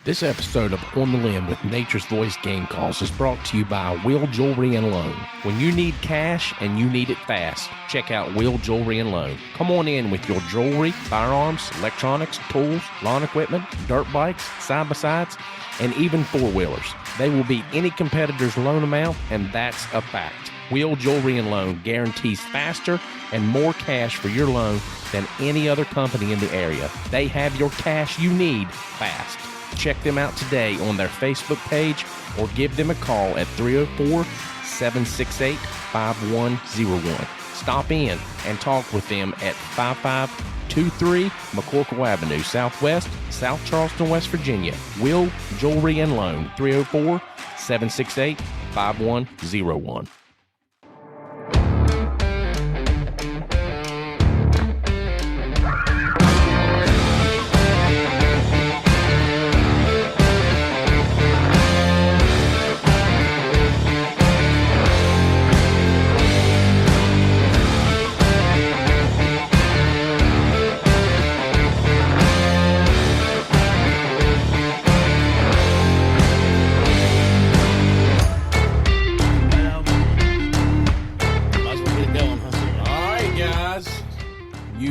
This episode of On the Limb with Nature's Voice Game Calls is brought to you by Will Jewelry and Loan. When you need cash and you need it fast, check out Will Jewelry and Loan. Come on in with your jewelry, firearms, electronics, tools, lawn equipment, dirt bikes, side-by-sides, and even four-wheelers. They will beat any competitor's loan amount, and that's a fact. Will Jewelry and Loan guarantees faster and more cash for your loan than any other company in the area. They have your cash you need fast. Check them out today on their Facebook page or give them a call at 304-768-5101. Stop in and talk with them at 5523 McCorkle Avenue, Southwest, South Charleston, West Virginia. Will Jewelry and Loan, 304-768-5101.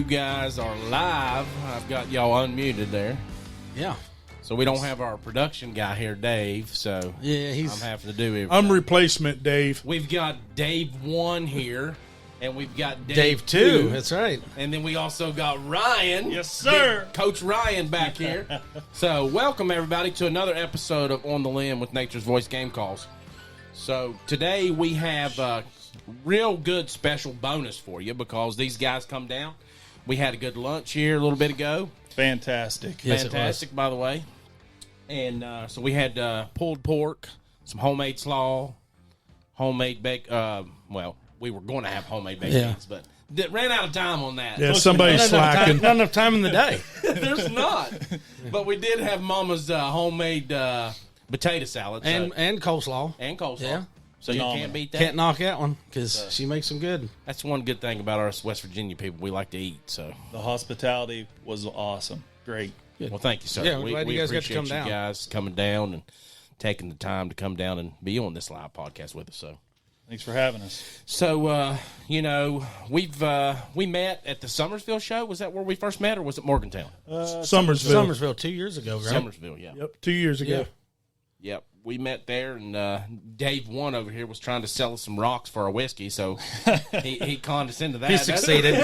Guys are live. I've got y'all unmuted there. Yeah. So we don't have our production guy here, Dave. So yeah, I'm having to do everything. I'm replacement Dave. We've got Dave 1 here, and we've got Dave 2. That's right. And then we also got Ryan. Yes, sir. Coach Ryan back here. So welcome everybody to another episode of On the Limb with Nature's Voice Game Calls. So today we have a real good special bonus for you because these guys come down. We had a good lunch here a little bit ago. Fantastic. Yes, Fantastic, by the way. And so we had pulled pork, some homemade slaw, homemade well, we were going to have homemade baked beans, but ran out of time on that. Yeah, somebody's slacking. Not enough time in the day. There's not. But we did have Mama's homemade potato salad. And coleslaw. And coleslaw. Yeah. So you can't beat that. Can't knock that one because she makes them good. That's one good thing about our West Virginia people. We like to eat. So the hospitality was awesome. Great. Well, thank you, sir. Yeah, we're glad you guys got to appreciate come down. you guys coming down and taking the time to come down and be on this live podcast with us. So thanks for having us. So we met at the Summersville show. Was that where we first met, or was it Morgantown? Summersville. 2 years ago, right? Summersville, yeah. Yep, 2 years ago. Yep. We met there, and Dave 1 over here was trying to sell us some rocks for our whiskey, so he condescended to that. He succeeded.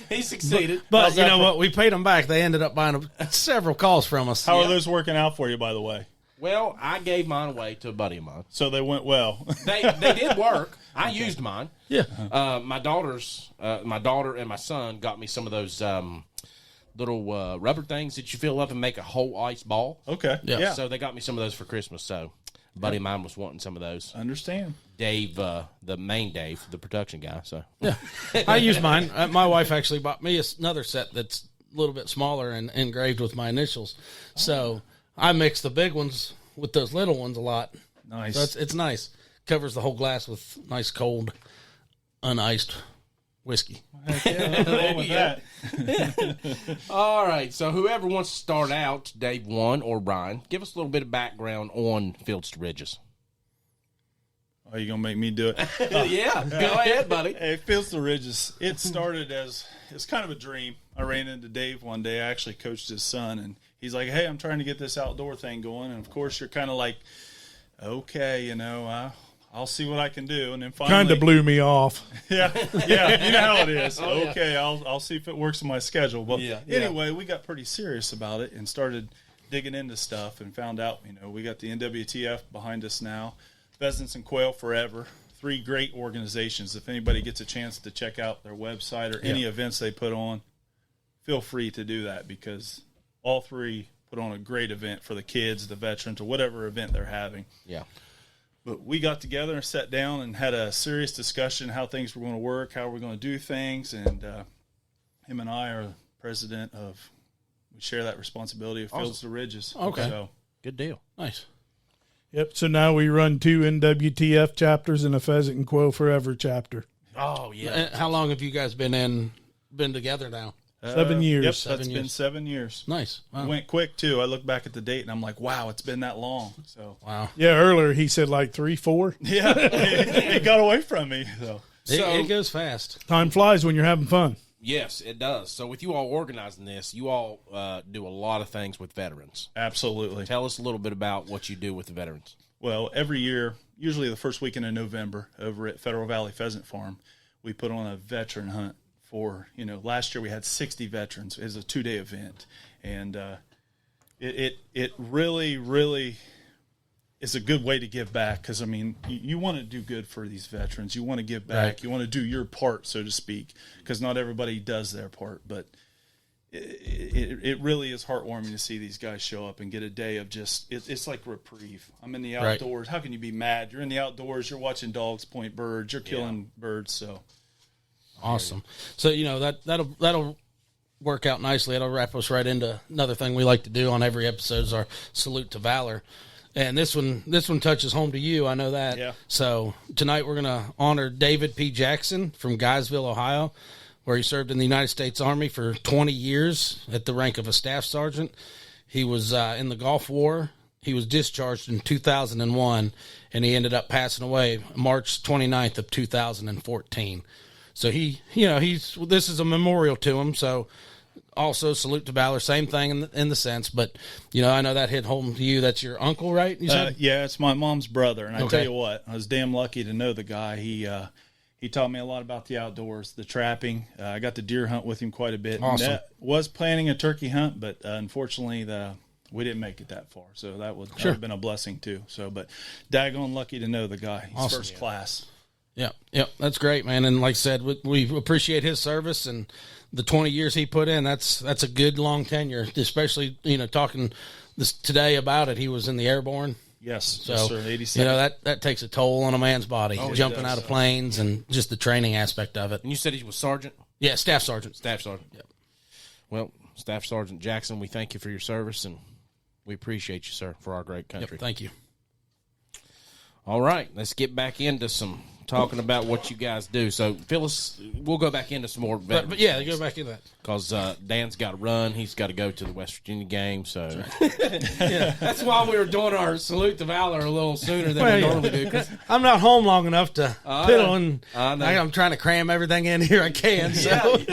He succeeded. But you know what? We paid them back. They ended up buying several calls from us. How are those working out for you, by the way? Well, I gave mine away to a buddy of mine. So they went well. They did work. I used mine. Yeah. My daughter and my son got me some of those little rubber things that you fill up and make a whole ice ball. Okay. Yeah. So they got me some of those for Christmas. So a buddy of mine was wanting some of those. Understand. Dave, the main Dave, the production guy. So Yeah. I used mine. My wife actually bought me another set that's a little bit smaller and engraved with my initials. So I mix the big ones with those little ones a lot. Nice. So it's nice. Covers the whole glass with nice cold, uniced whiskey. Roll with that. all right. So whoever wants to start out, Dave 1 or Ryan, give us a little bit of background on Fields to Ridges. Are you gonna make me do it? Yeah, go ahead, buddy. Hey, Fields to Ridges. It started as it's kind of a dream. I ran into Dave one day. I actually coached his son, and he's like, "Hey, I'm trying to get this outdoor thing going." And of course, you're kind of like, "Okay, I'll see what I can do." And then finally, Kind of blew me off. yeah, you know how it is. Okay, I'll see if it works in my schedule. But anyway, we got pretty serious about it and started digging into stuff and found out, we got the NWTF behind us now. Pheasants and Quail Forever, 3 great organizations. If anybody gets a chance to check out their website or any events they put on, feel free to do that because all 3 put on a great event for the kids, the veterans, or whatever event they're having. Yeah. But we got together and sat down and had a serious discussion how things were going to work, how we're going to do things, and him and I are president of. We share that responsibility of Fields to Ridges. Okay. So Good deal. Nice. Yep, so now we run 2 NWTF chapters and a Pheasant and Quail Forever chapter. Oh, yeah. How long have you guys been together now? 7 years. Yep, 7 that's years. been 7 years. Nice. It went quick too. I look back at the date and I'm like, wow, it's been that long. So Wow. Yeah, earlier he said like 3, 4. yeah, it got away from me. So It goes fast. Time flies when you're having fun. Yes, it does. So with you all organizing this, you all do a lot of things with veterans. absolutely. Tell us a little bit about what you do with the veterans. Well, every year, usually the first weekend of November, over at Federal Valley Pheasant Farm, we put on a veteran hunt for, last year we had 60 veterans. It was a 2-day event. And it really, really is a good way to give back because, I mean, you want to do good for these veterans. You want to give back. Right. You want to do your part, so to speak, because not everybody does their part. But it really is heartwarming to see these guys show up and get a day of just it's like reprieve. I'm in the outdoors. Right. How can you be mad? You're in the outdoors. You're watching dogs point birds. You're killing birds. So Awesome. So that'll work out nicely. It'll wrap us right into another thing we like to do on every episode is our salute to valor. And this one touches home to you. I know that. Yeah. So tonight we're gonna honor David P. Jackson from Guysville, Ohio, where he served in the United States Army for 20 years at the rank of a staff sergeant. He was in the Gulf War. He was discharged in 2001, and he ended up passing away March 29th of 2014. So this is a memorial to him. So also salute to valor, same thing in the sense, but I know that hit home to you. That's your uncle, right? You said? Yeah, it's my mom's brother, and I Okay. tell you what, I was damn lucky to know the guy. He taught me a lot about the outdoors, the trapping. I got to deer hunt with him quite a bit. Awesome. Was planning a turkey hunt, but unfortunately we didn't make it that far. So that would have been a blessing too. So, but daggone lucky to know the guy. He's Awesome. first class. Yeah, that's great, man. And like I said, we appreciate his service and the 20 years he put in. That's a good long tenure, especially talking this today about it. He was in the airborne. Yes, So, yes, sir. 87. that takes a toll on a man's body, jumping does. out of planes and just the training aspect of it. And you said he was sergeant? Yeah, staff sergeant. Staff sergeant. Yep. Well, Staff Sergeant Jackson, we thank you for your service, and we appreciate you, sir, for our great country. Yep, thank you. All right, let's get back into some talking about what you guys do. So, Phyllis, we'll go back into some more But yeah, go back into that. because Dan's got to run. He's got to go to the West Virginia game. So that's why we were doing our salute to valor a little sooner than we normally do. 'Cause I'm not home long enough to piddle, and I know. I'm trying to cram everything in here I can. So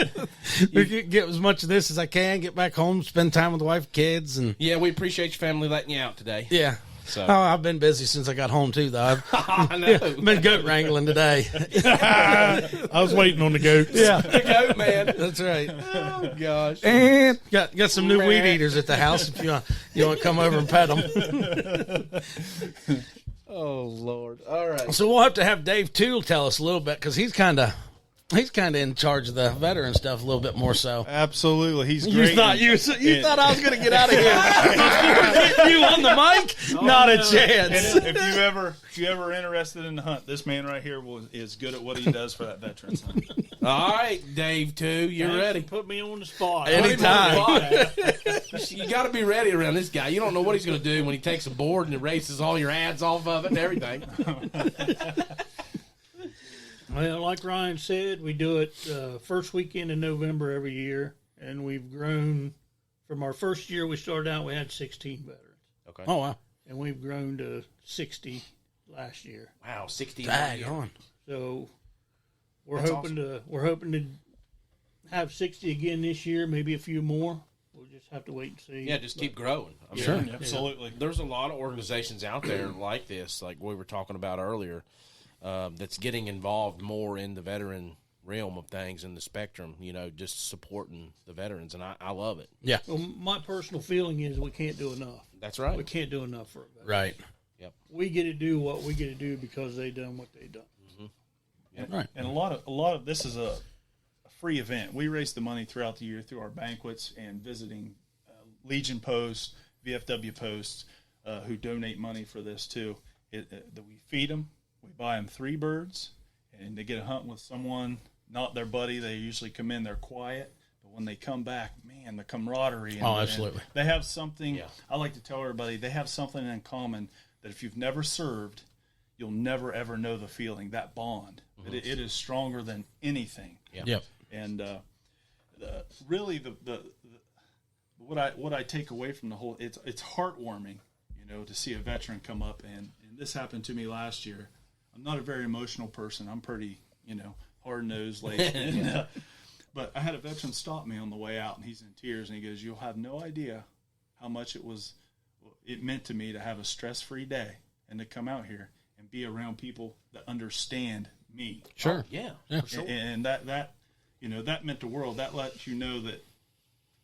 we can get as much of this as I can. Get back home, spend time with the wife, kids, and yeah, we appreciate your family letting you out today. yeah. So Oh, I've been busy since I got home too, though. I know. I've been goat wrangling today. I was waiting on the goats. Yeah, The goat man. that's right. Oh gosh. And got some new weed eaters at the house if you want to come over and pet them. Oh Lord. All right. So we'll have to have Dave Toole tell us a little bit because he's kind of in charge of the veteran stuff a little bit more so. Absolutely, he's You great. thought you thought I was going to get out of here? You on the mic? Not a chance. And if you ever interested in the hunt, this man right here is good at what he does for that veterans hunt. All right, Dave. Too. You're ready. Put me on the spot. Anytime. You got to be ready around this guy. You don't know what he's going to do when he takes a board and erases all your ads off of it and everything. Well, like Ryan said, we do it first weekend in November every year, and we've grown. From our first year we started out, we had 16 veterans, Oh wow! and we've grown to 60 last year. Wow, 60. Dag on. So we're That's hoping to have 60 again this year, maybe a few more. We'll just have to wait and see. Yeah, just keep growing. I mean, Sure. Absolutely. There's a lot of organizations out there like this, like we were talking about earlier, that's getting involved more in the veteran realm of things in the spectrum, just supporting the veterans, and I love it. Yeah, Well, my personal feeling is we can't do enough. That's right. We can't do enough for a veteran. right. We get to do what we get to do because they done what they done. Right. And a lot of this is a free event. We raise the money throughout the year through our banquets and visiting Legion posts, VFW posts, who donate money for this too. We feed them, we buy them 3 birds, and they get a hunt with someone, not their buddy. They usually come in, they're quiet, but when they come back, man, the camaraderie. And, Absolutely. and they have something. Yeah. I like to tell everybody they have something in common that if you've never served, you'll never ever know the feeling, that bond. It is stronger than anything. Yeah. Yep. And really what I take away from the whole, it's heartwarming, to see a veteran come up, and this happened to me last year. I'm not a very emotional person. I'm pretty, hard nosed, late. But I had a veteran stop me on the way out, and he's in tears, and he goes, "You'll have no idea how much it meant to me to have a stress-free day and to come out here and be around people that understand me." Sure. Yeah. Sure. And that that meant the world. That lets you know that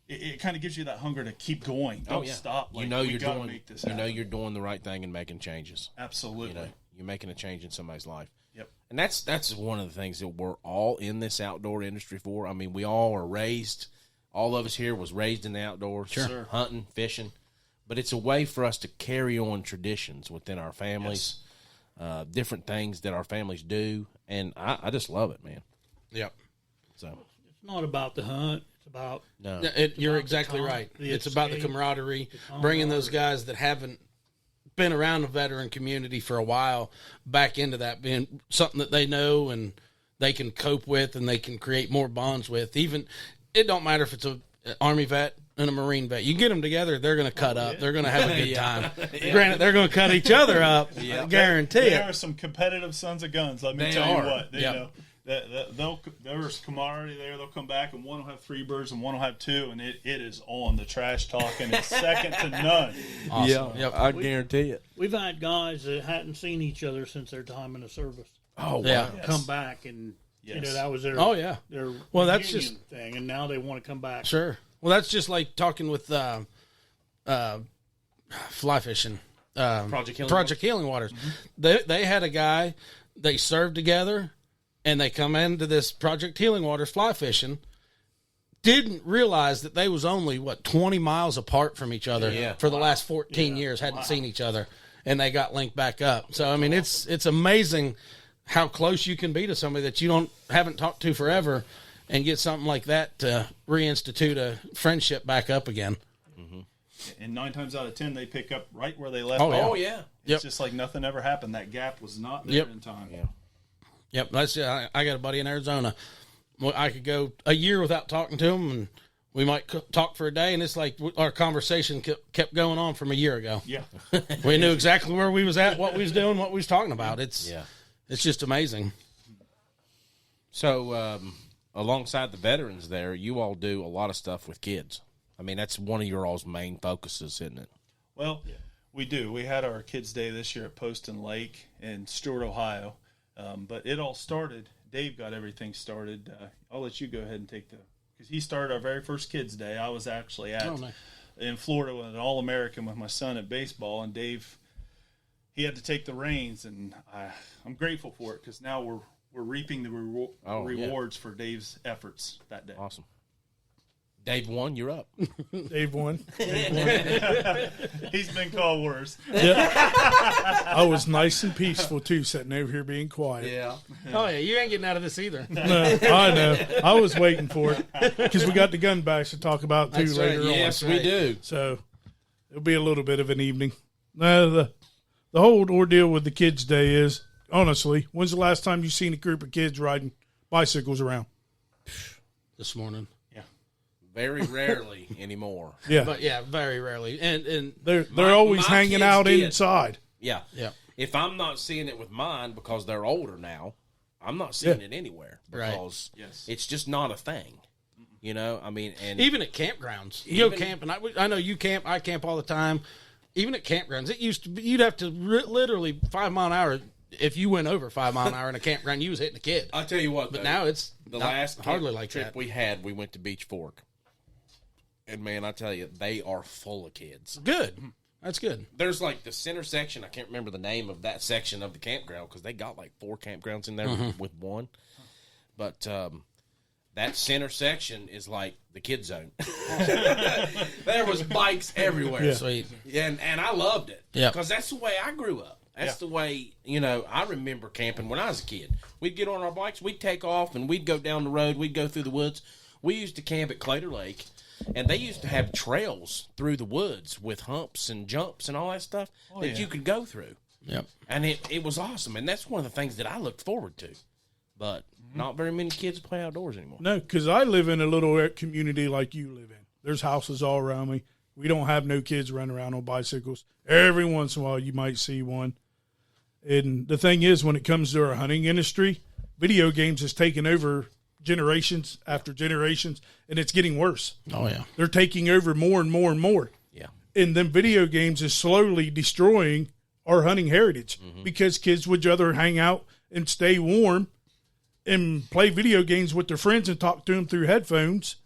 it kind of gives you that hunger to keep going. Don't stop. You're happen. doing the right thing and making changes. Absolutely. You're making a change in somebody's life. Yep. And that's one of the things that we're all in this outdoor industry for. I mean, we all are raised. All of us here was raised in the outdoors, Sure. Hunting, fishing. But it's a way for us to carry on traditions within our families, different things that our families do, and I just love it, man. Yep. So It's not about the hunt. It's about You're exactly right. It's about the camaraderie, bringing those guys that haven't been around the veteran community for a while back into that, being something that they know and they can cope with and they can create more bonds with. Even it don't matter if it's an Army vet and a Marine vet. You get them together, they're going to cut up. They're going to have a good time. Granted, they're going to cut each other up. I guarantee They it. are some competitive sons of guns. Let me tell you what. There's camaraderie there. They'll come back, and one will have 3 birds and one will have 2, and it is on. The trash talking is second to none. Awesome. Yeah, I guarantee it. We've had guys that hadn't seen each other since their time in the service oh wow. Yeah. Yes. come back, and that was their Oh, yeah. their Well, that's reunion thing, and now they want to come back. Sure. Well, that's just like talking with fly fishing. Project Healing Waters. Mm-hmm. They had a guy, they served together, and they come into this Project Healing Waters fly fishing, didn't realize that they was only, 20 miles apart from each other for the last 14 years, hadn't seen each other, and they got linked back up. So, I mean, it's amazing how close you can be to somebody that you haven't talked to forever and get something like that to reinstitute a friendship back up again. And 9 times out of 10, they pick up right where they left Oh, off. yeah. Oh yeah. It's just like nothing ever happened. That gap was not there in time. Yeah. Yep, that's I got a buddy in Arizona. Well, I could go a year without talking to him, and we might talk for a day, and it's like our conversation kept going on from a year ago. Yeah. We knew exactly where we was at, what we was doing, what we was talking about. It's just amazing. So, alongside the veterans there, you all do a lot of stuff with kids. I mean, that's one of your all's main focuses, isn't it? Well, we do. We had our Kids' Day this year at Poston Lake in Stewart, Ohio. But it all started, Dave got everything started. I'll let you go ahead and because he started our very first Kids' Day. I was actually in Florida with an All-American with my son at baseball, and Dave, he had to take the reins, and I'm grateful for it because now we're reaping the rewards for Dave's efforts that day. Awesome. Dave won, you're up. Dave won. He's been called worse. I was nice and peaceful too, sitting over here being quiet. Yeah. Oh, yeah, you ain't getting out of this either. No, I know. I was waiting for it because we got the gun bash to talk about too That's right. later on. Yes, we do. So it'll be a little bit of an evening. No, the whole ordeal with the Kids' Day is, honestly, when's the last time you seen a group of kids riding bicycles around? This morning. Very rarely anymore. Yeah, But, yeah, very rarely. And they're My always hanging kids out did. inside. Yeah. Yeah. If I'm not seeing it with mine because they're older now, I'm not seeing it anywhere because it's just not a thing. I mean, and even at campgrounds, you go camping. I know you camp. I camp all the time. Even at campgrounds, it used to be, you'd have to literally 5 mile an hour. If you went over 5 mile an hour in a campground, you was hitting a kid. I'll tell you what, But though, now it's the not last hardly like trip that. we went to Beach Fork. And man, I tell you, they are full of kids. Good. That's good. There's like the center section. I can't remember the name of that section of the campground because they got like 4 campgrounds in there with one. But that center section is like the kid zone. There was bikes everywhere. Yeah. Sweet. And I loved it. Yeah. Because that's the way I grew up. That's the way, I remember camping when I was a kid. We'd get on our bikes, we'd take off, and we'd go down the road, we'd go through the woods. We used to camp at Claytor Lake, and they used to have trails through the woods with humps and jumps and all that stuff that you could go through. Yep. And it was awesome, and that's one of the things that I looked forward to. But Not very many kids play outdoors anymore. No, because I live in a little community like you live in. There's houses all around me. We don't have no kids running around on bicycles. Every once in a while, you might see one. And the thing is, when it comes to our hunting industry, video games has taken over generations after generations, and it's getting worse. Oh, yeah. They're taking over more and more and more. Yeah. And then video games is slowly destroying our hunting heritage because kids would rather hang out and stay warm and play video games with their friends and talk to them through headphones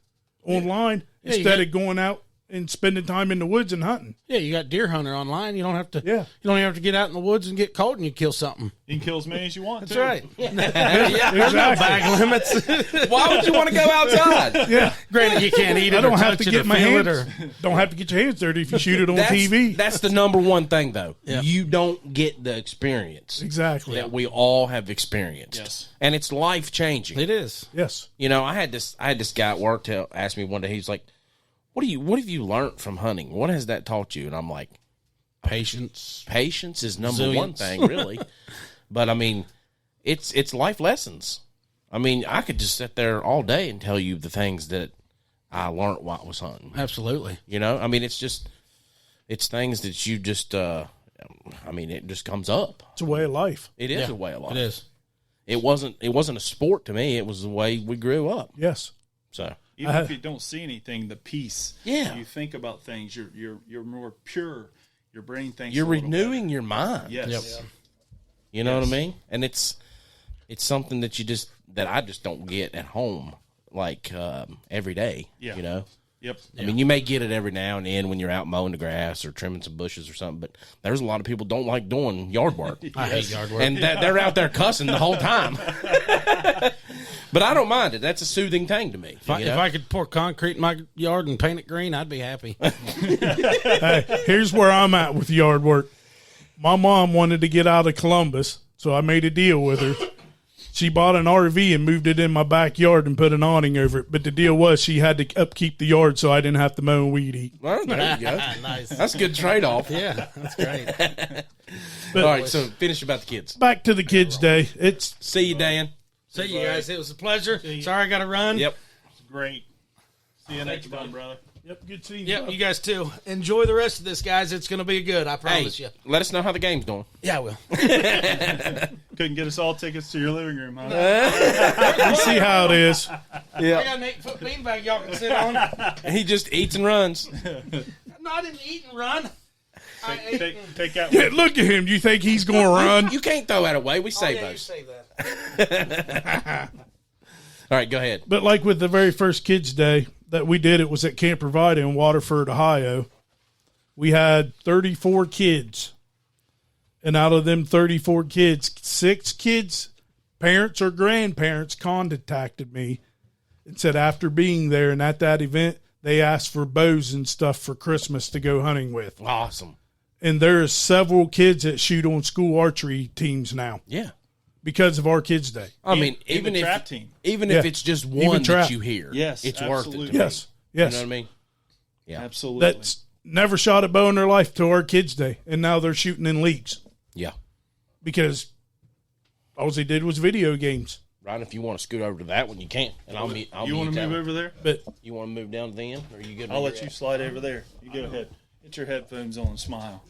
online instead of going out and spending time in the woods and hunting. Yeah, you got Deer Hunter online. You don't have to. Yeah. You don't have to get out in the woods and get cold and you kill something. You can kill as many as you want. That's too. right. Exactly. Bag limits. Why would you want to go outside? Yeah. Granted, you can't eat it. I don't or have touch to it get or my feel hands. it or- Don't have to get your hands dirty if you shoot it on TV. That's the number one thing, though. Yeah. You don't get the experience Exactly. that we all have experienced. Yes. And it's life changing. It is. Yes. You know, I had this guy at work ask me one day. He's like, "What have you learned from hunting? What has that taught you?" And I'm like, Patience. patience is number one Resilience. thing, really. But I mean, it's life lessons. I mean, I could just sit there all day and tell you the things that I learned while I was hunting. Absolutely. You know, I mean, it's things that you just, I mean, it just comes up. It's a way of life. It is a way of life. It is. It wasn't a sport to me. It was the way we grew up. Yes. So Even if you don't see anything, the peace. Yeah. You think about things. You're more pure. Your brain thinks. you're a little renewing your mind. better. Yes. Yep. You know what I mean? And it's something that I just don't get at home like every day. Yeah. You know? Yep. I mean, you may get it every now and then when you're out mowing the grass or trimming some bushes or something, but there's a lot of people don't like doing yard work. I hate yard work. And they're out there cussing the whole time. But I don't mind it. That's a soothing thing to me. If I could pour concrete in my yard and paint it green, I'd be happy. Hey, here's where I'm at with yard work. My mom wanted to get out of Columbus, so I made a deal with her. She bought an RV and moved it in my backyard and put an awning over it. But the deal was she had to upkeep the yard so I didn't have to mow and weed eat. Well, there you go. Nice. That's a good trade-off. Yeah, that's great. But All right, so finish about the kids. back to the kids' day. It's See you, Dan. See you guys. It was a pleasure. Sorry I got to run. Yep. Great. See you next time, brother. yep, good seeing you. Yep, you guys too. Enjoy the rest of this, guys. It's going to be good. I promise you. Let us know how the game's going. Yeah, I will. Couldn't get us all tickets to your living room, huh? You see how it is. I got an 8-foot beanbag y'all can sit on. He just eats and runs. No, I didn't eat and run. Take that Yeah, one. look at him. Do you think he's going to run? You can't throw that away. We Oh, save yeah, you those. say that. All right, go ahead. But like with the very first kids' day that we did, it was at Camp Provida in Waterford, Ohio. We had 34 kids. And out of them 34 kids, 6 kids, parents or grandparents, contacted me and said after being there and at that event, they asked for bows and stuff for Christmas to go hunting with. Awesome. And there's several kids that shoot on school archery teams now Yeah. because of our kids' day. I mean, Even even trap if team. even Yeah. if it's just Even one trap. that you hear, Yes, it's worth it. To absolutely. me. Yes. Yes. You know what I mean? Yeah. Absolutely. That's never shot a bow in their life till our kids' day, and now they're shooting in leagues Yeah. because all they did was video games. Ryan, if you want to scoot over to that one, you can. And I'll you mute want to that move one. over there? But You want to move down to the end? Or are you good? I'll where let you're you at? slide over there. You go ahead. Get your headphones on and smile.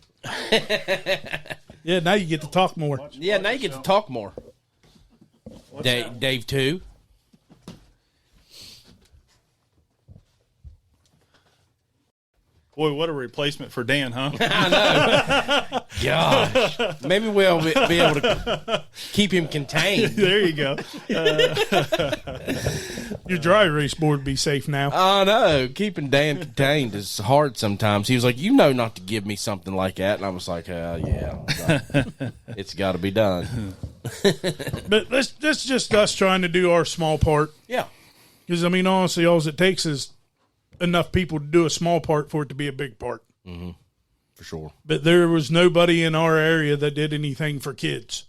yeah, now you get to talk more. Yeah, now you get to talk more. Dave, too. Boy, what a replacement for Dan, huh? Gosh. Maybe we'll be able to keep him contained. There you go. Your dry erase board be safe now. I know. Keeping Dan contained is hard sometimes. He was like, you know not to give me something like that. And I was like, yeah. It's got to be done. But that's just us trying to do our small part. Yeah. Because, I mean, honestly, all it takes is enough people to do a small part for it to be a big part. For sure. But there was nobody in our area that did anything for kids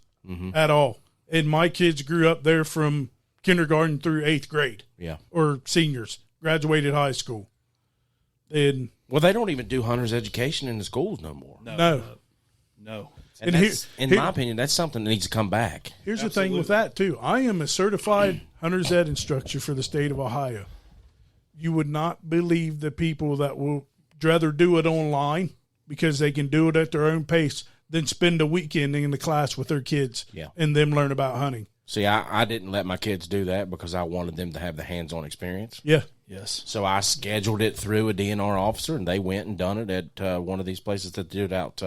at all. And my kids grew up there from kindergarten through 8th grade. Yeah. Or seniors, graduated high school. And Well, they don't even do hunter's education in the schools no more. no. No. And And that's, in my opinion, that's something that needs to come back. Here's the thing with that, too. I am a certified hunter's ed instructor for the state of Ohio. You would not believe the people that will rather do it online because they can do it at their own pace than spend a weekend in the class with their kids and them learn about hunting. See, I didn't let my kids do that because I wanted them to have the hands-on experience. Yeah. Yes. So I scheduled it through a DNR officer, and they went and done it at one of these places that did it out.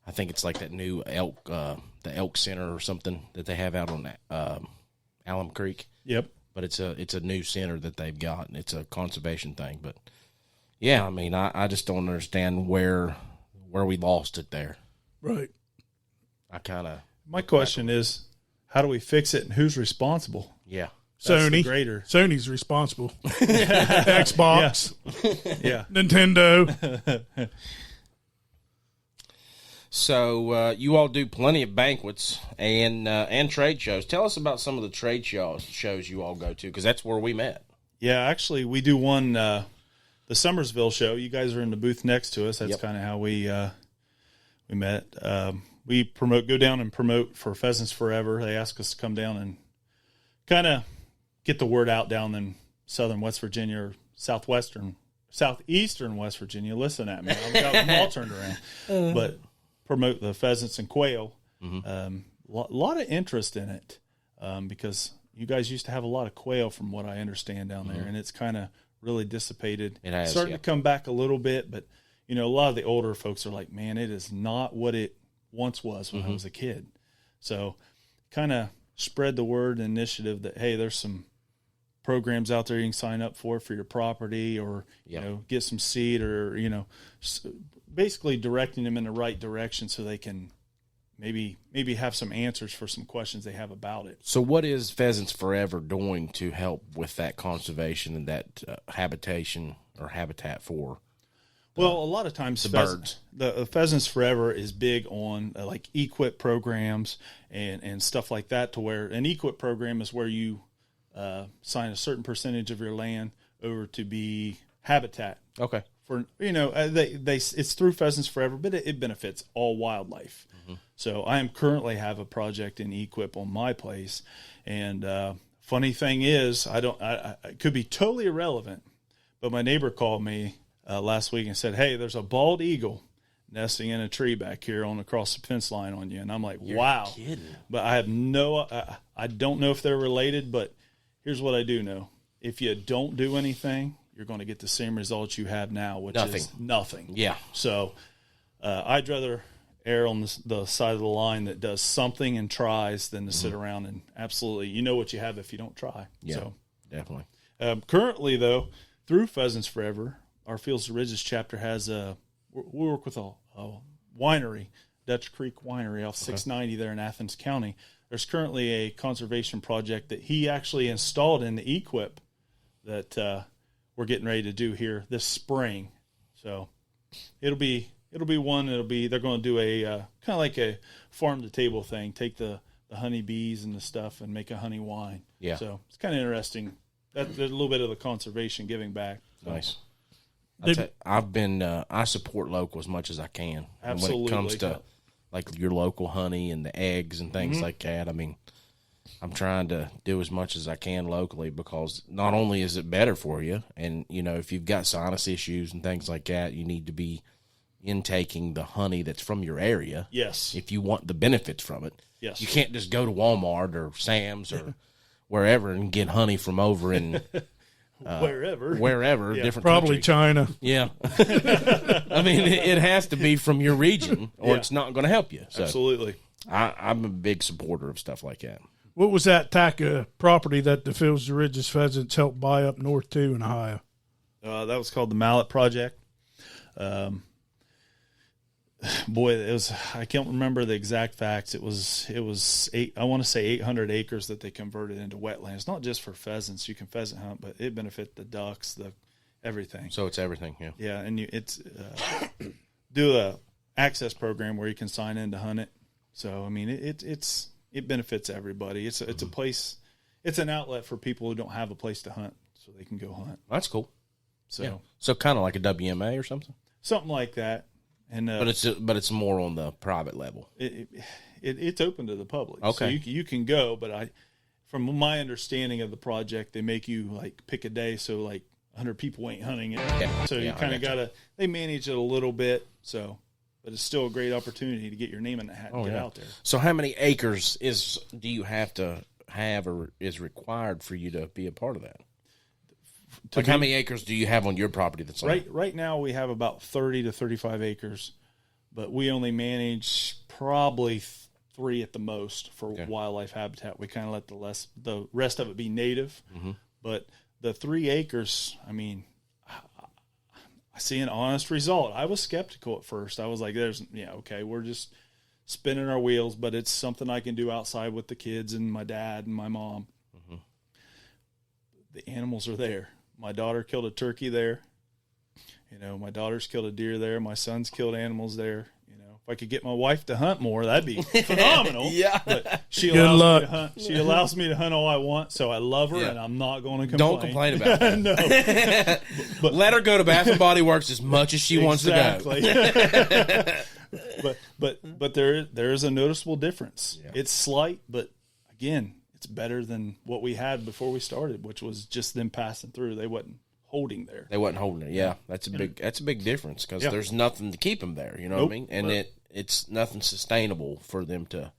I think it's like that new the Elk Center or something that they have out on Alum Creek. Yep. But it's a new center that they've got, and it's a conservation thing. But yeah, I mean, I just don't understand where we lost it there. Right. I kind of My question is, how do we fix it and who's responsible? yeah. That's the Sony. greater. Sony's responsible. Xbox. Yeah. Nintendo. So you all do plenty of banquets and trade shows. Tell us about some of the trade shows you all go to, because that's where we met. Yeah, actually, we do one, the Summersville show. You guys are in the booth next to us. That's kind of how we met. We go down and promote for Pheasants Forever. They ask us to come down and kind of get the word out down in southern West Virginia or southeastern West Virginia. Listen at me. I've got them all turned around. But promote the pheasants and quail. Lot of interest in it because you guys used to have a lot of quail from what I understand down there, and it's kind of really dissipated. It has, starting to come back a little bit, but a lot of the older folks are like, man, it is not what it once was when I was a kid. So kind of spread the word initiative that, hey, there's some programs out there you can sign up for your property, or get some seed, or basically directing them in the right direction so they can maybe have some answers for some questions they have about it. So what is Pheasants Forever doing to help with that conservation and that habitation or habitat for well, a lot of times birds? The Pheasants Forever is big on like EQIP programs and stuff like that, to where an EQIP program is where you sign a certain percentage of your land over to be habitat. Okay. For it's through Pheasants Forever, but it benefits all wildlife. So I am currently have a project in EQIP on my place, and funny thing is, I could be totally irrelevant, but my neighbor called me last week and said, "Hey, there's a bald eagle nesting in a tree back here across the fence line on you," and I'm like, "Wow!" Kidding. But I have I don't know if they're related, but here's what I do know: if you don't do anything, you're going to get the same results you have now, which is nothing. Yeah. So I'd rather err on the side of the line that does something and tries than to sit around and absolutely, what you have if you don't try. Yeah, so definitely. Currently, though, through Pheasants Forever, our Fields to Ridges chapter has we work with a winery, Dutch Creek Winery off 690 there in Athens County. There's currently a conservation project that he actually installed in the EQIP that we're getting ready to do here this spring. So it'll be one. They're going to do a kind of like a farm to table thing. Take the honeybees and the stuff and make a honey wine. Yeah. So it's kind of interesting. That's a little bit of the conservation giving back. So. Nice. I support local as much as I can. Absolutely. And when it comes to like your local honey and the eggs and things like that, I mean, I'm trying to do as much as I can locally, because not only is it better for you, and if you've got sinus issues and things like that, you need to be intaking the honey that's from your area. Yes. If you want the benefits from it. Yes. You can't just go to Walmart or Sam's or wherever and get honey from over in wherever, different Probably country. China. Yeah. I mean, it has to be from your region, or it's not going to help you. So Absolutely. I'm a big supporter of stuff like that. What was that TACA property that the Fields to Ridges Pheasants helped buy up north too in Ohio? That was called the Mallet Project. Boy, it was. I can't remember the exact facts. It was I want to say 800 acres that they converted into wetlands. Not just for pheasants. You can pheasant hunt, but it benefit the ducks, everything. So it's everything. Yeah. Yeah, and it's do a access program where you can sign in to hunt it. So I mean, it benefits everybody. It's a place. It's an outlet for people who don't have a place to hunt, so they can go hunt. That's cool. So So kind of like a WMA or something. something like that. And but it's more on the private level. It's open to the public. Okay. So you can go, but from my understanding of the project, they make you like pick a day. So like 100 people ain't hunting it. Yeah. So you Yeah, kind I of got you. they manage it a little bit. So, but it's still a great opportunity to get your name in the hat and get out there. So how many acres do you have to have or is required for you to be a part of that? Like how many acres do you have on your property that's Right now we have about 30 to 35 acres, but we only manage probably 3 at the most for wildlife habitat. We kind of let the rest of it be native, but the 3 acres, I mean, I see an honest result. I was skeptical at first. I was like, okay, we're just spinning our wheels, but it's something I can do outside with the kids and my dad and my mom. The animals are there. My daughter killed a turkey there. My daughter's killed a deer there. My son's killed animals there. If I could get my wife to hunt more, that'd be phenomenal. Yeah. But she allows me to hunt. She allows me to hunt all I want, so I love her, and I'm not going to complain. Don't complain about that. No. But let her go to Bath and Body Works as much as she wants to go. but there is a noticeable difference. Yeah. It's slight, but again, it's better than what we had before we started, which was just them passing through. They wasn't holding there. They wasn't holding it. Yeah, that's a big difference because there's nothing to keep them there. You know what I mean? And it's nothing sustainable for them to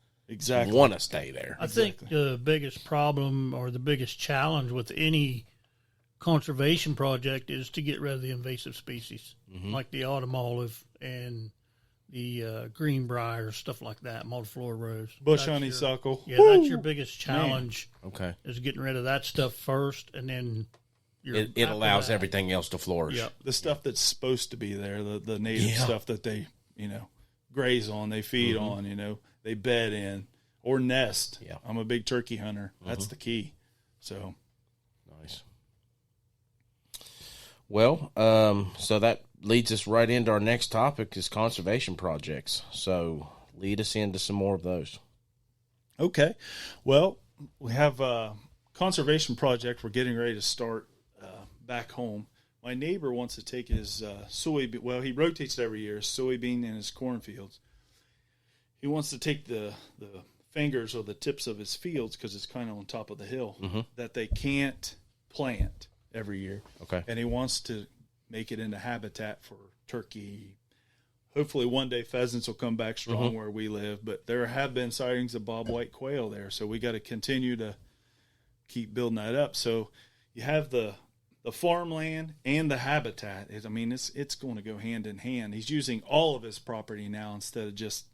want to stay there. I think the biggest problem or the biggest challenge with any conservation project is to get rid of the invasive species, like the autumn olive and the greenbrier, stuff like that, multiflora rose. Bush honeysuckle. That's your biggest challenge. Okay. Is getting rid of that stuff first, and then it allows everything else to flourish. Yep. The stuff that's supposed to be there, the native stuff that they, graze on, they feed on, they bed in or nest. Yeah. I'm a big turkey hunter. That's the key. So nice. Well, so that leads us right into our next topic is conservation projects. So lead us into some more of those. Okay. Well, we have a conservation project we're getting ready to start back home. My neighbor wants to take his soybean. Well, he rotates it every year, soybean in his cornfields. He wants to take the fingers or the tips of his fields, because it's kind of on top of the hill, that they can't plant every year. Okay. And he wants to make it into habitat for turkey. Hopefully one day pheasants will come back strong where we live, but there have been sightings of bobwhite quail there, so we got to continue to keep building that up. So you have the farmland and the habitat. It's going to go hand in hand. He's using all of his property now instead of just,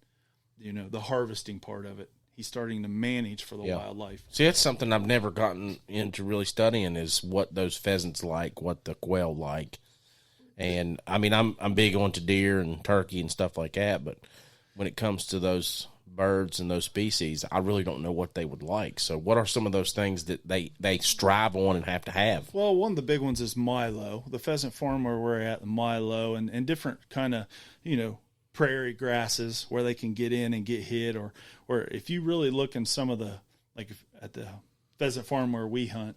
the harvesting part of it. He's starting to manage for the wildlife. See, that's something I've never gotten into really studying is what those pheasants like, what the quail like. And I'm big onto deer and turkey and stuff like that, but when it comes to those birds and those species, I really don't know what they would like. So what are some of those things that they strive on and have to have? Well, one of the big ones is milo. The pheasant farm where we're at, milo, and different kind of, prairie grasses where they can get in and get hit, or if you really look in some of the, like at the pheasant farm where we hunt,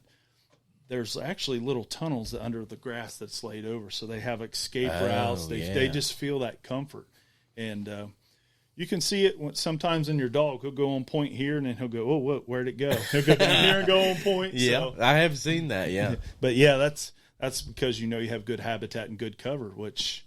there's actually little tunnels under the grass that's laid over, so they have escape routes. They just feel that comfort, and you can see it sometimes in your dog. He'll go on point here, and then he'll go, "Oh, where'd it go?" He'll go down here and go on point. Yeah, so. I have seen that. Yeah, but yeah, that's because you have good habitat and good cover, which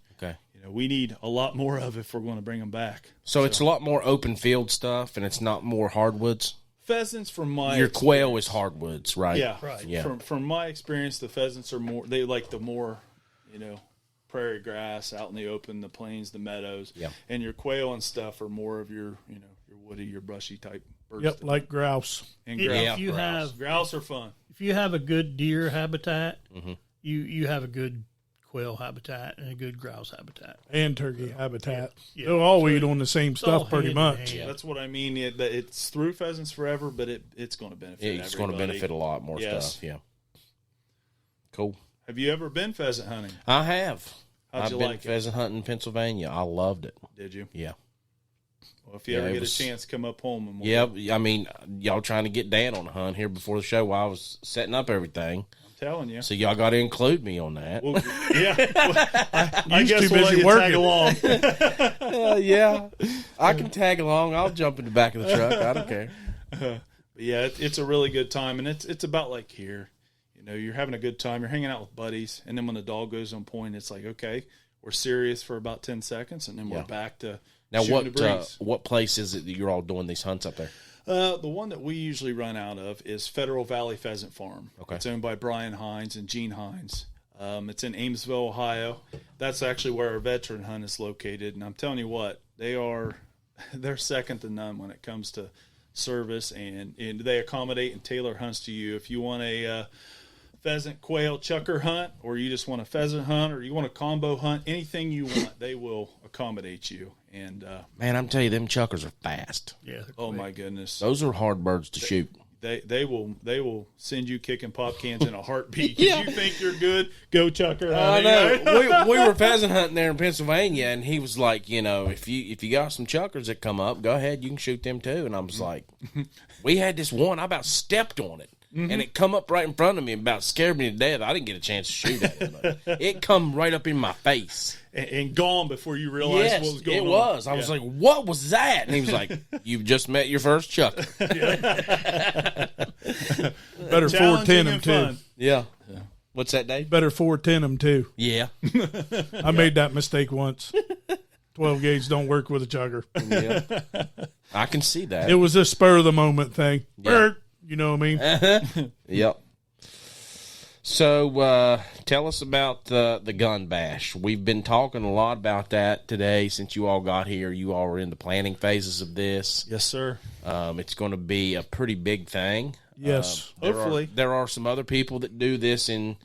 we need a lot more of if we're going to bring them back. So it's a lot more open field stuff, and it's not more hardwoods. Pheasants, from your quail is hardwoods, right? Yeah, right. Yeah. From my experience, the pheasants are more. They like the more, prairie grass out in the open, the plains, the meadows. Yeah. And your quail and stuff are more of your, your woody, your brushy type birds. Yep, like grouse. And grouse are fun. If you have a good deer habitat, you have a good quail habitat and a good grouse habitat and turkey habitat. Yeah. They'll all eat on the same stuff pretty much. Yeah. That's what I mean. It's through Pheasants Forever, but it's going to benefit everybody. It's going to benefit a lot more stuff. Yeah. Cool. Have you ever been pheasant hunting? I have. How'd you like it? I've been pheasant hunting in Pennsylvania. I loved it. Did you? Yeah. Well, if you ever get a chance, come up home. And y'all trying to get Dan on the hunt here before the show while I was setting up everything. I'm telling you. So y'all got to include me on that. Well, yeah. I You's guess too we'll busy let you working. tag along. Yeah, I can tag along. I'll jump in the back of the truck. I don't care. But yeah, it's a really good time, and it's about like here. You know, you're having a good time. You're hanging out with buddies, and then when the dog goes on point, it's like, okay, we're serious for about 10 seconds, and then we're back to Now, shooting the breeze. what place is it that you're all doing these hunts up there? The one that we usually run out of is Federal Valley Pheasant Farm. Okay. It's owned by Brian Hines and Gene Hines. It's in Amesville, Ohio. That's actually where our veteran hunt is located. And I'm telling you what, they're second to none when it comes to service, and they accommodate and tailor hunts to you. If you want a pheasant, quail, chucker hunt, or you just want a pheasant hunt, or you want a combo hunt, anything you want, they will accommodate you. And Man, I'm telling you, them chuckers are fast. Yeah. oh my goodness, Those are hard birds to shoot. they will send you kicking pop cans in a heartbeat. You think you're good? Go chucker I hunting. know. we were pheasant hunting there in Pennsylvania, and he was like, you know, if you got some chuckers that come up, go ahead, you can shoot them too. And I was like, we had this one, I about stepped on it. And it come up right in front of me and about scared me to death. I didn't get a chance to shoot it. But it come right up in my face. And gone before you realized Yes, what was going on. it was. I was like, what was that? And he was like, you've just met your first chucker. Better Challenging 410 them and too. fun. Yeah. What's that, Dave? Better 410 them too. Yeah. I made that mistake once. 12 gauge don't work with a chugger. Yeah. I can see that. It was a spur of the moment thing. Yeah. Bert, you know what I mean? Yep. So tell us about the gun bash. We've been talking a lot about that today since you all got here. You all are in the planning phases of this. Yes, sir. It's going to be a pretty big thing. Yes. Hopefully. There are some other people that do this in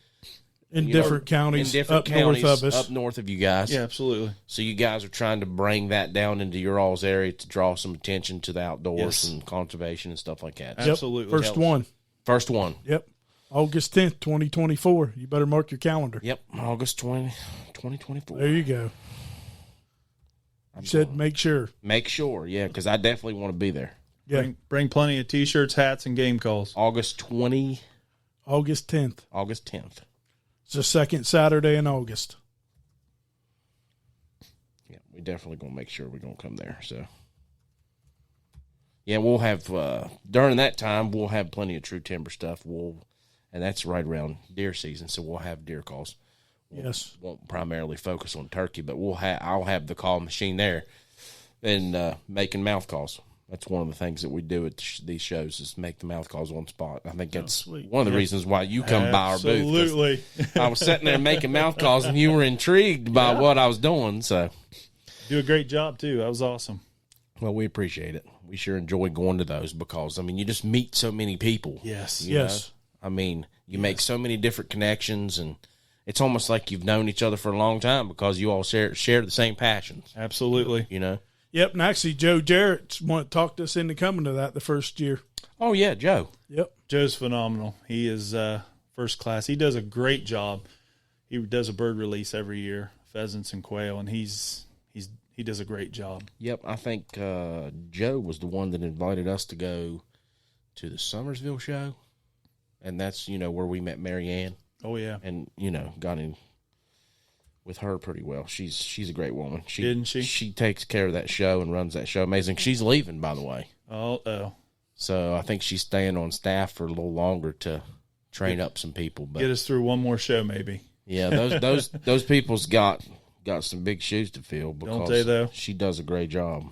Different counties, in different up counties north of us. up north of you guys. Yeah, absolutely. So you guys are trying to bring that down into your all's area to draw some attention to the outdoors Yes. and conservation and stuff like that. Yep. Absolutely. First one. First one. Yep. August 10th, 2024. You better mark your calendar. Yep, August 20, 2024. There you go. You said make sure. Make sure, yeah, because I definitely want to be there. Yeah. Bring plenty of T-shirts, hats, and game calls. August 20, August 10th. August 10th. It's the second Saturday in August. Yeah, we definitely going to make sure we're going to come there. So, yeah, we'll have, during that time, we'll have plenty of true timber stuff. And that's right around deer season, so we'll have deer calls. Yes. Won't primarily focus on turkey, but I'll have the call machine there and making mouth calls. That's one of the things that we do at these shows is make the mouth calls on the spot. I think that's one of the reasons why you come by our booth. 'Cause Absolutely. I was sitting there making mouth calls, and you were intrigued by what I was doing. So, Do a great job, too. That was awesome. well, we appreciate it. We sure enjoy going to those because, I mean, you just meet so many people. Yes. you know? Yes. I mean, you make so many different connections, and it's almost like you've known each other for a long time because you all share the same passions, Absolutely. you know? Yep. And actually, Joe Jarrett talked us into coming to that the first year. Oh, yeah, Joe. Yep. Joe's phenomenal. He is first class. He does a great job. He does a bird release every year, pheasants and quail, and he does a great job. Yep, I think Joe was the one that invited us to go to the Summersville show, and that's, where we met Mary Ann Oh, yeah. and, got in with her pretty well. She's a great woman. Isn't she? She takes care of that show and runs that show amazing. She's leaving, by the way. Oh. So I think she's staying on staff for a little longer to train up some people. But Get us through one more show, maybe. yeah, those people's got some big shoes to fill because Don't they, though? she does a great job.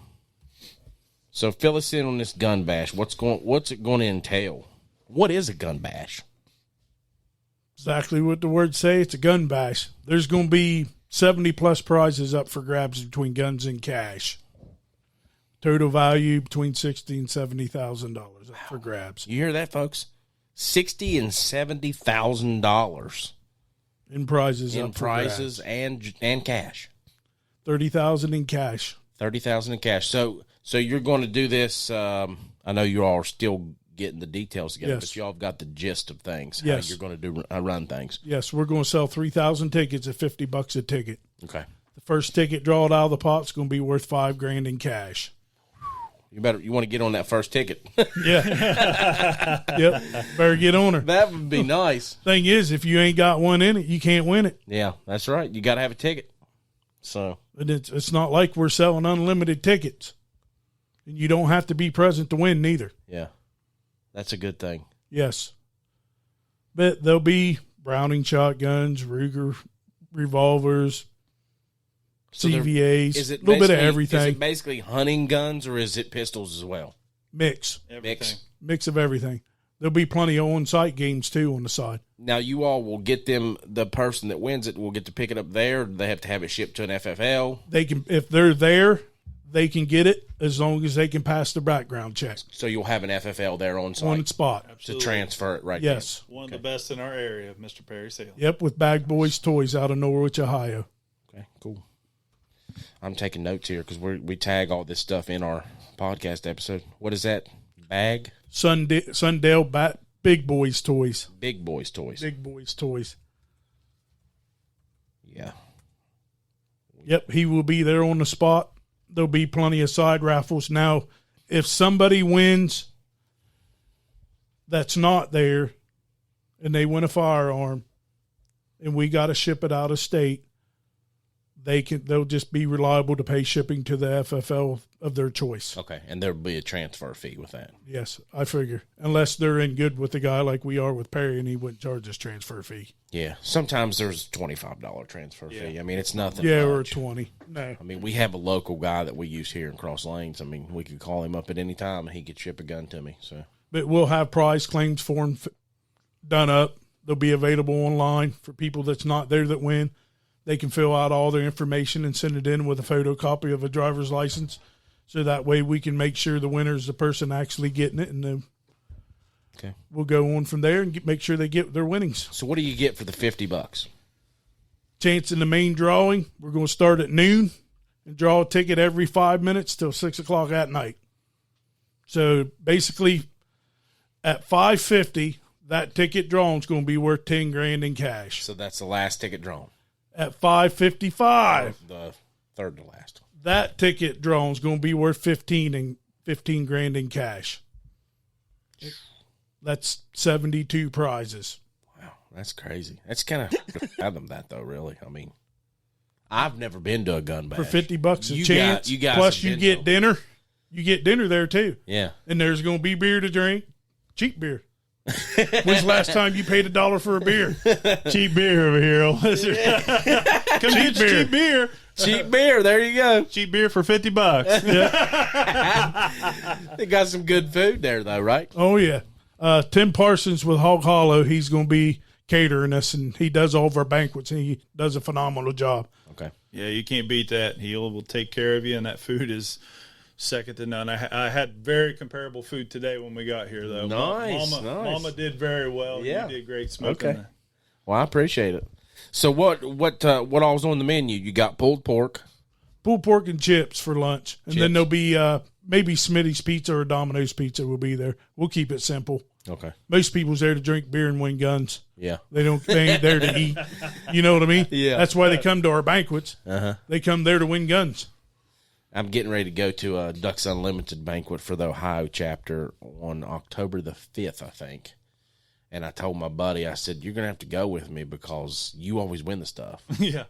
So fill us in on this gun bash. What's it going to entail? What is a gun bash? Exactly what the words say. It's a gun bash. There's going to be 70 plus prizes up for grabs between guns and cash. Total value between $60,000 and $70,000 up for grabs. You hear that, folks? $60,000 and $70,000 In prizes in up for prizes grabs. and cash. $30,000 in cash. $30,000 in cash. So you're going to do this. I know you all are still getting the details together, Yes. but you all have got the gist of things. Yes. How you're going to run things. Yes, we're going to sell 3,000 tickets at $50 a ticket. Okay. The first ticket drawed out of the pot is going to be worth $5,000 in cash. You want to get on that first ticket. Yeah. Yep. Better get on her. That would be nice. Thing is, if you ain't got one in it, you can't win it. Yeah, that's right. You got to have a ticket. So And it's not like we're selling unlimited tickets. And you don't have to be present to win neither. yeah, that's a good thing. Yes. But there'll be Browning shotguns, Ruger revolvers, So there- CVAs, Is it a little bit of basically- everything. Is it basically hunting guns or is it pistols as well? Mix Everything. of everything. There'll be plenty of on-site games too on the side. Now you all will get them. The person that wins it will get to pick it up there. They have to have it shipped to an FFL. They can, if they're there, they can get it as long as they can pass the background check So you'll have an FFL there on site on the spot. to Absolutely. transfer it right Yes. One of the best in our area, Mr. Perry Sales. Yep, with Bag Boys Toys out of Norwich, Ohio. there. Okay, cool. I'm taking notes here because we tag all this stuff in our podcast episode. What is that? Bag? Sundale Big Boys Toys. Big Boys Toys. Big Boys Toys. Yeah. Yep, he will be there on the spot. There'll be plenty of side raffles. Now, if somebody wins that's not there and they win a firearm and we got to ship it out of state, they'll just be reliable to pay shipping to the FFL of their choice. Okay, and there'll be a transfer fee with that. Yes, I figure. Unless they're in good with the guy like we are with Perry and he wouldn't charge us transfer fee. Yeah, sometimes there's $25 transfer fee. I mean, it's nothing. Yeah, or much. 20. No. I mean, we have a local guy that we use here in Cross Lanes. I mean, we could call him up at any time and he could ship a gun to me. So But we'll have prize claims form done up. They'll be available online for people that's not there that win. They can fill out all their information and send it in with a photocopy of a driver's license. So that way we can make sure the winner is the person actually getting it. And then okay. we'll go on from there and make sure they get their winnings. So what do you get for the $50? Chance in the main drawing, we're going to start at noon and draw a ticket every 5 minutes till 6 o'clock at night. So basically at $5.50, that ticket drawing is going to be worth $10,000 in cash. So that's the last ticket drawn. At $5.55, The third to last. that ticket drawing is going to be worth $15,000 in cash. That's 72 prizes. Wow, that's crazy. That's kind of fathom that though. Really, I mean, I've never been to a gun bash For $50 a You chance. you guys plus have you been get to 'em. dinner. You get dinner there too. Yeah, And there's going to be beer to drink. Cheap beer. When's the last time you paid $1 for a beer? Cheap beer over here. Come Cheap get beer. cheap beer. cheap beer. There you go. Cheap beer for $50. They got some good food there though, right? Oh, yeah. Tim Parsons with Hog Hollow, he's going to be catering us, and he does all of our banquets, and he does a phenomenal job. Okay. Yeah, you can't beat that. He will take care of you, and that food is second to none. I had very comparable food today when we got here, though. Nice, Mama, nice. Mama did very well. Yeah. You did great smoking. Okay. Well, I appreciate it. So what all was on the menu? You got pulled pork. Pulled pork and chips for lunch. And then Chips. there'll be maybe Smitty's Pizza or Domino's Pizza will be there. We'll keep it simple. Okay. Most people's there to drink beer and win guns. Yeah. They ain't there to eat. You know what I mean? Yeah. That's why they come to our banquets. Uh-huh. They come there to win guns. I'm getting ready to go to a Ducks Unlimited banquet for the Ohio chapter on October the 5th, I think. And I told my buddy, I said, you're going to have to go with me because you always win the stuff. Yeah.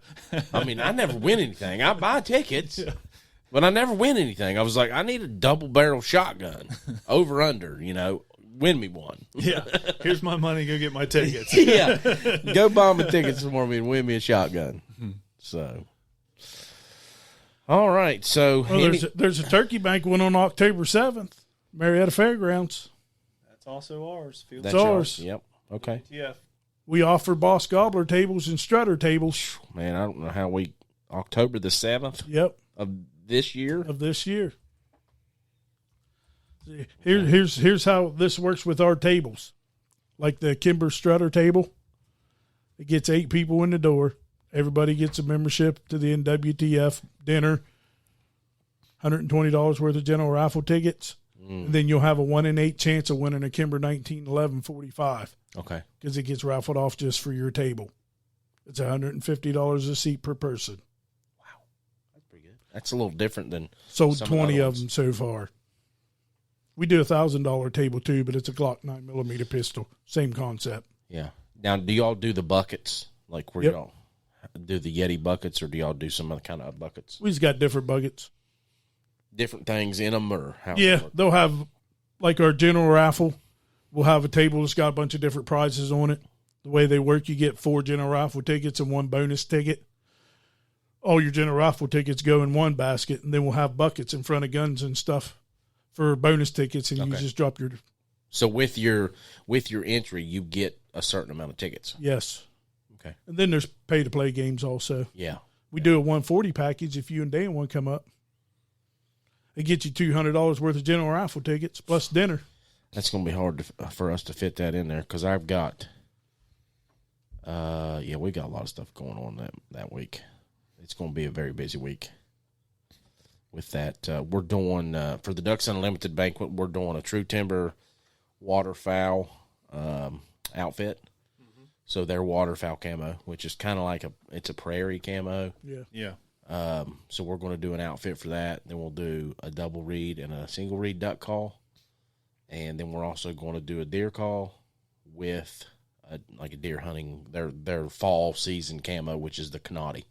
I mean, I never win anything. I buy tickets, but I never win anything. I was like, I need a double barrel shotgun, over under, win me one. Yeah. Here's my money. Go get my tickets. Yeah, go buy me tickets for me and win me a shotgun. So, all right. So Well, there's a turkey banquet on October 7th, Marietta Fairgrounds. That's also ours. Field that's ours. yours. Yep. Okay. Yeah. We offer Boss Gobbler tables and strutter tables. Man, I don't know how October the 7th Yep, of this year. of this year. Here's how this works with our tables. Like the Kimber Strutter table, it gets 8 people in the door. Everybody gets a membership to the NWTF dinner, $120 worth of general raffle tickets. And then you'll have a 1 in 8 chance of winning a Kimber 1911-45 Okay. because it gets raffled off just for your table. It's $150 a seat per person. That's pretty good. That's a little different than Sold some of the 20 other of ones. them so far. We do $1,000 table too, but it's a Glock 9mm pistol. Same concept. Yeah. Now, do y'all do the buckets? Like where Yep. y'all do the Yeti buckets, or do y'all do some other kind of buckets? We just got different buckets. Different things in them, or how? Yeah, they'll have, like our general raffle, we'll have a table that's got a bunch of different prizes on it. The way they work, you get 4 general raffle tickets and 1 bonus ticket. All your general raffle tickets go in one basket, and then we'll have buckets in front of guns and stuff for bonus tickets, and you Okay. just drop your So with your entry, you get a certain amount of tickets. yes. Okay. And then there's pay-to-play games also. Yeah. We do a 140 package if you and Dan want to come up. It gets you $200 worth of general raffle tickets plus dinner. That's going to be hard for us to fit that in there because I've got, we got a lot of stuff going on that week. It's going to be a very busy week with that. We're doing, for the Ducks Unlimited banquet, we're doing a True Timber waterfowl outfit. So their waterfowl camo, which is kind of like it's a prairie camo. Yeah. Yeah. So we're going to do an outfit for that. Then we'll do a double reed and a single reed duck call. And then we're also going to do a deer call with like a deer hunting, their fall season camo, which is the Canati.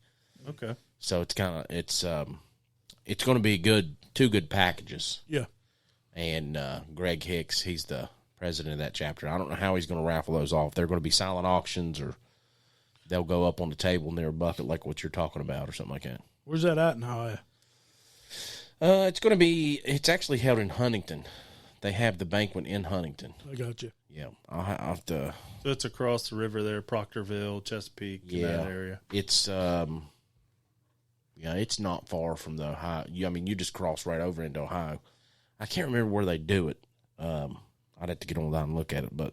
Okay. So it's going to be two good packages. Yeah. And Greg Hicks, he's the president of that chapter. I don't know how he's going to raffle those off. They're going to be silent auctions, or they'll go up on the table near a bucket like what you're talking about or something like that. Where's that at in Ohio? It's actually held in Huntington. They have the banquet in Huntington. I got you. Yeah. I'll have to. So it's across the river there, Proctorville, Chesapeake, in that area. It's, it's not far from the Ohio. You just cross right over into Ohio. I can't remember where they do it. I'd have to get on that and look at it, but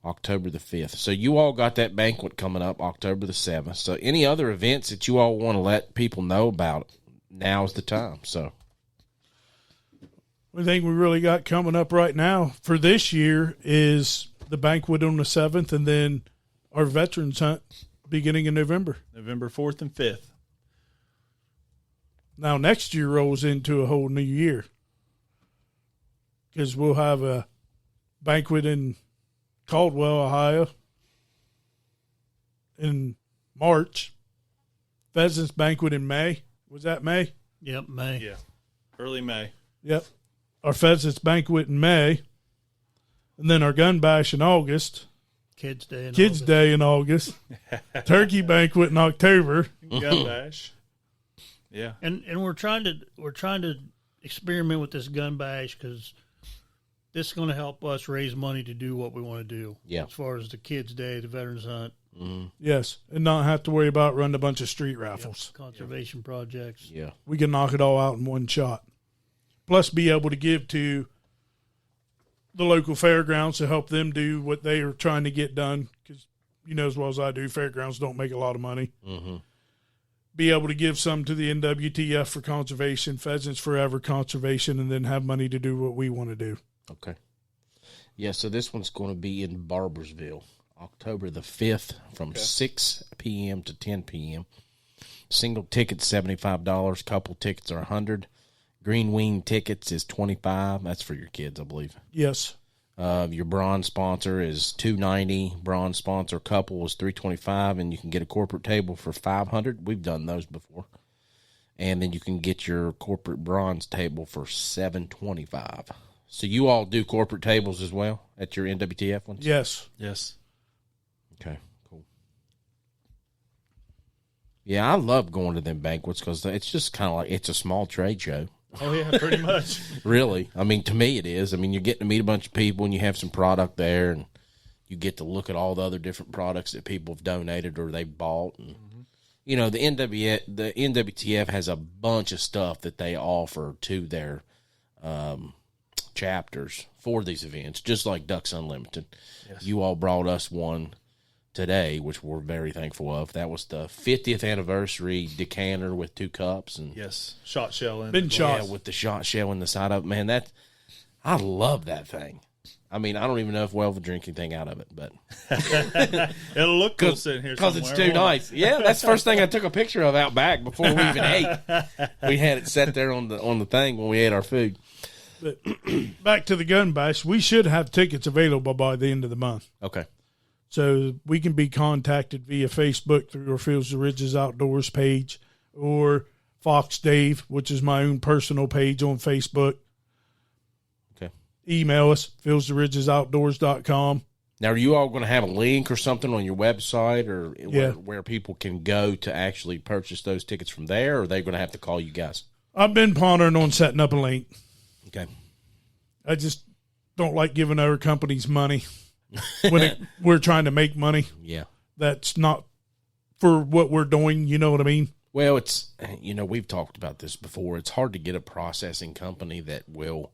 October the 5th. So you all got that banquet coming up October the 7th. So any other events that you all want to let people know about, now's the time. So The thing we really got coming up right now for this year is the banquet on the 7th, and then our veterans hunt beginning in November. November 4th and 5th. Now, next year rolls into a whole new year because we'll have a banquet in Caldwell, Ohio in March. Pheasants banquet in May. Was that May? Yep, May. Yeah. Early May. Yep. Our pheasants banquet in May. And then our gun bash in August. Kids Day. Kids Day in August. Turkey banquet in October. Gun bash. Yeah. And we're trying to experiment with this gun bash because this is going to help us raise money to do what we want to do. Yeah. As far as the Kids Day, the Veterans Hunt, Yes. And not have to worry about running a bunch of street raffles. conservation projects. yeah. We can knock it all out in one shot. Plus be able to give to the local fairgrounds to help them do what they are trying to get done. Because you know as well as I do, fairgrounds don't make a lot of money. Mm-hmm. Be able to give some to the NWTF for conservation, Pheasants Forever conservation, and then have money to do what we want to do. Okay. Yeah, so this one's going to be in Barbersville, October the 5th from 6 p.m. to 10 p.m. Single tickets $75, couple tickets are $100. Green Wing tickets is $25. That's for your kids, I believe. Yes. Your bronze sponsor is $290. Bronze sponsor couple is $325, and you can get a corporate table for $500. We've done those before. And then you can get your corporate bronze table for $725. So you all do corporate tables as well at your NWTF ones? Yes. Yes. Okay, cool. Yeah, I love going to them banquets because it's just kind of like it's a small trade show. Oh, yeah, pretty much. Really. I mean, to me it is. I mean, you're getting to meet a bunch of people and you have some product there and you get to look at all the other different products that people have donated or they've bought. And, you know, the NWTF has a bunch of stuff that they offer to their chapters for these events, just like Ducks Unlimited. Yes. You all brought us one today, which we're very thankful of. That was the 50th anniversary decanter with 2 cups and Yes. Shot shell in. Been shot. yeah, with the shot shell in the side of it. Man, I love that thing. I mean, I don't even know if we'll ever drink anything out of it, but It'll look cool sitting here because somewhere. it's too nice. Yeah, that's the first thing I took a picture of out back before we even ate. We had it set there on the thing when we ate our food. But back to the gun bash, we should have tickets available by the end of the month. Okay. So we can be contacted via Facebook through our Fields of Ridges Outdoors page, or Fox Dave, which is my own personal page on Facebook. Okay. Email us, fieldsofridgesoutdoors.com. Now, are you all going to have a link or something on your website, or Yeah. where people can go to actually purchase those tickets from there, or are they going to have to call you guys? I've been pondering on setting up a link. Okay. I just don't like giving other companies money when we're trying to make money. Yeah. That's not for what we're doing. You know what I mean? Well, it's, we've talked about this before. It's hard to get a processing company that will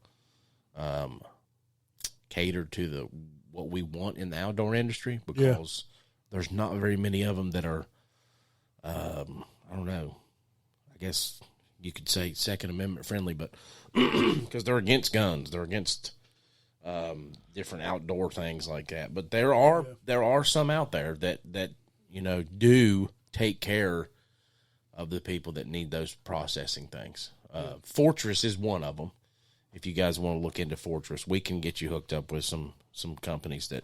cater to what we want in the outdoor industry, because there's not very many of them that are, I don't know, I guess you could say Second Amendment friendly, but because they're against guns, they're against different outdoor things like that. But there are some out there that do take care of the people that need those processing things. Fortress is one of them. If you guys want to look into Fortress, we can get you hooked up with some companies that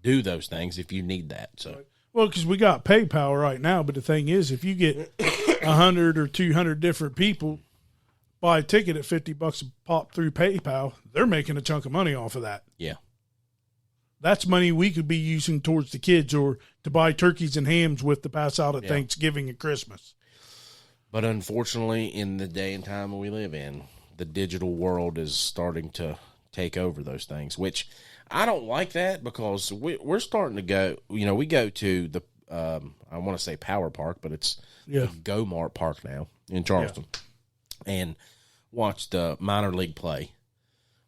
do those things if you need that. So, Well, because we got PayPal right now, but the thing is, if you get 100 or 200 different people buy a ticket at $50 a pop through PayPal, they're making a chunk of money off of that. yeah. That's money we could be using towards the kids, or to buy turkeys and hams with to pass out at Thanksgiving and Christmas. But unfortunately, in the day and time we live in, the digital world is starting to take over those things, which I don't like that, because we're starting to go, we go to the, I want to say Power Park, but it's the Go Mart Park now in Charleston, and watch the minor league play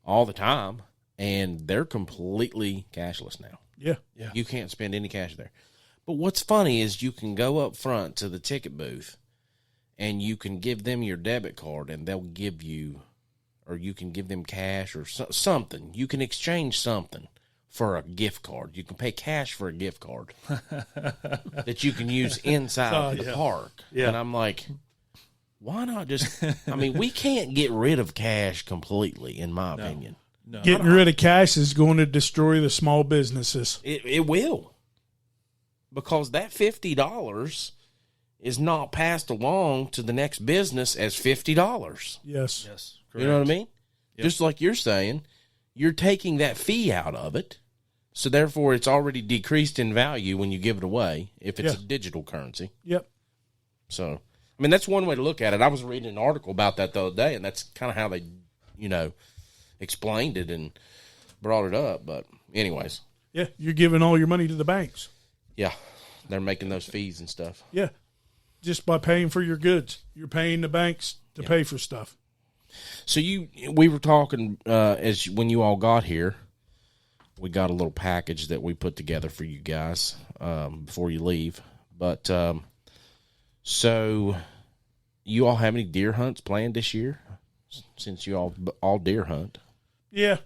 all the time, and they're completely cashless now. Yeah. You can't spend any cash there. But what's funny is you can go up front to the ticket booth, and you can give them your debit card, and they'll give you, or you can give them cash or something. You can exchange something for a gift card. You can pay cash for a gift card that you can use inside the park. Yeah. And I'm like, why not just, we can't get rid of cash completely, in my opinion. No. Getting rid of cash is going to destroy the small businesses. It will. Because that $50 is not passed along to the next business as $50. Yes. Yes. Correct. You know what I mean? Yep. Just like you're saying, you're taking that fee out of it, so therefore it's already decreased in value when you give it away, if it's a digital currency. Yep. So, that's one way to look at it. I was reading an article about that the other day, and that's kind of how they, explained it and brought it up. But anyways. Yeah, you're giving all your money to the banks. Yeah, they're making those fees and stuff. Yeah, just by paying for your goods. You're paying the banks to pay for stuff. So we were talking when you all got here. We got a little package that we put together for you guys before you leave. But so you all have any deer hunts planned this year? Since you all deer hunt. Yeah.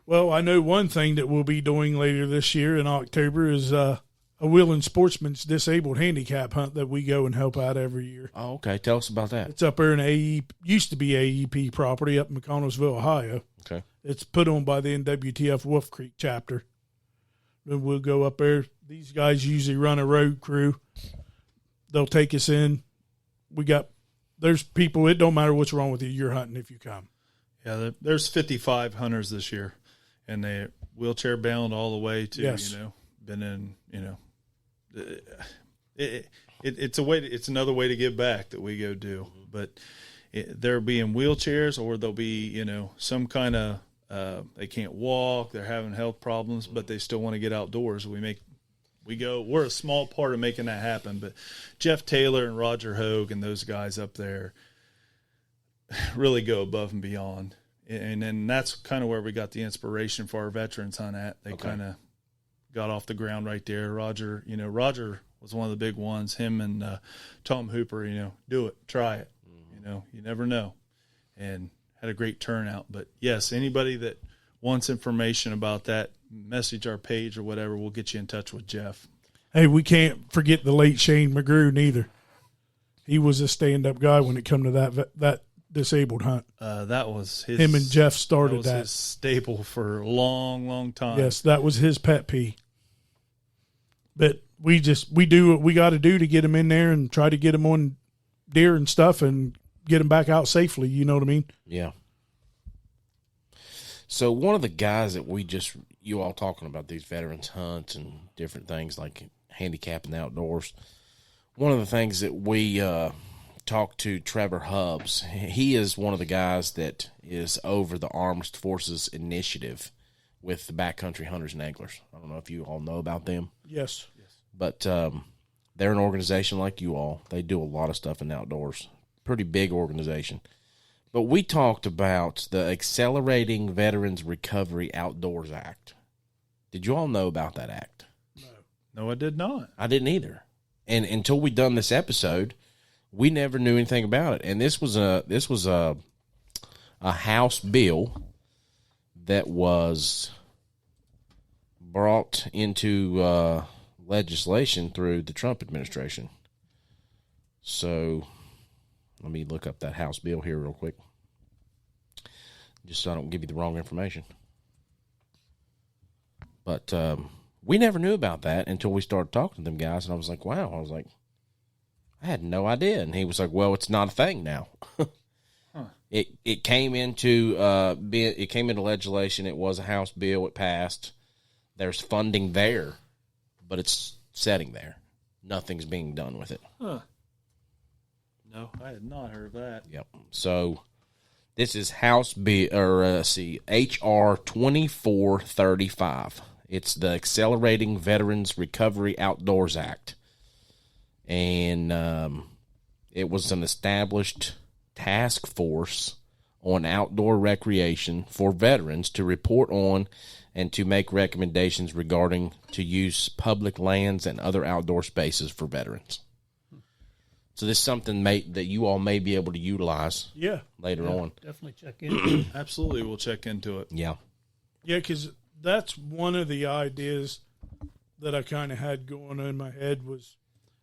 Well, I know one thing that we'll be doing later this year in October is a Wheeling Sportsman's disabled handicap hunt that we go and help out every year. Oh, okay. Tell us about that. It's up there in used to be AEP property up in McConnellsville, Ohio. Okay. It's put on by the NWTF Wolf Creek chapter. And we'll go up there. These guys usually run a road crew. They'll take us in. There's people, it don't matter what's wrong with you, you're hunting if you come. Yeah, there's 55 hunters this year, and they're wheelchair bound all the way to, been in, it's a way. It's another way to give back that we go do. But they'll be in wheelchairs, or they'll be, some kind of they can't walk, they're having health problems, but they still want to get outdoors. We're a small part of making that happen. But Jeff Taylor and Roger Hogue and those guys up there really go above and beyond. And then that's kind of where we got the inspiration for our veterans hunt at. They kind of got off the ground right there. Roger was one of the big ones. Him and Tom Hooper, do it, try it. You never know. And had a great turnout. But yes, anybody that wants information about that, message our page or whatever. We'll get you in touch with Jeff. Hey, we can't forget the late Shane McGrew neither. He was a stand-up guy when it come to that disabled hunt. That was his. Him and Jeff started was that. his staple for a long, long time. Yes, that was his pet peeve. But we do what we got to do to get him in there and try to get him on deer and stuff and get him back out safely. You know what I mean? Yeah. So one of the guys that you all talking about these veterans hunts and different things like handicapping the outdoors. One of the things that we talked to Trevor Hubbs, he is one of the guys that is over the Armed Forces Initiative with the Backcountry Hunters and Anglers. I don't know if you all know about them. Yes. But they're an organization like you all. They do a lot of stuff in the outdoors. Pretty big organization. But we talked about the Accelerating Veterans Recovery Outdoors Act. Did you all know about that act? No, I did not. I didn't either. And until we done this episode, we never knew anything about it. And this was a House bill that was brought into legislation through the Trump administration. So let me look up that House bill here real quick, just so I don't give you the wrong information. But we never knew about that until we started talking to them guys, and I was like, wow. I was like, I had no idea. And he was like, well, it's not a thing now. It came into legislation. It was a House bill. It passed. There's funding there, but it's sitting there. Nothing's being done with it. Huh. No, I had not heard of that. Yep. So this is House bill, or HR 2435. It's the Accelerating Veterans Recovery Outdoors Act, and it was an established task force on outdoor recreation for veterans to report on and to make recommendations regarding to use public lands and other outdoor spaces for veterans. So this is something that you all may be able to utilize later on. Definitely check in. Absolutely, we'll check into it. Yeah. Yeah, because that's one of the ideas that I kind of had going on in my head was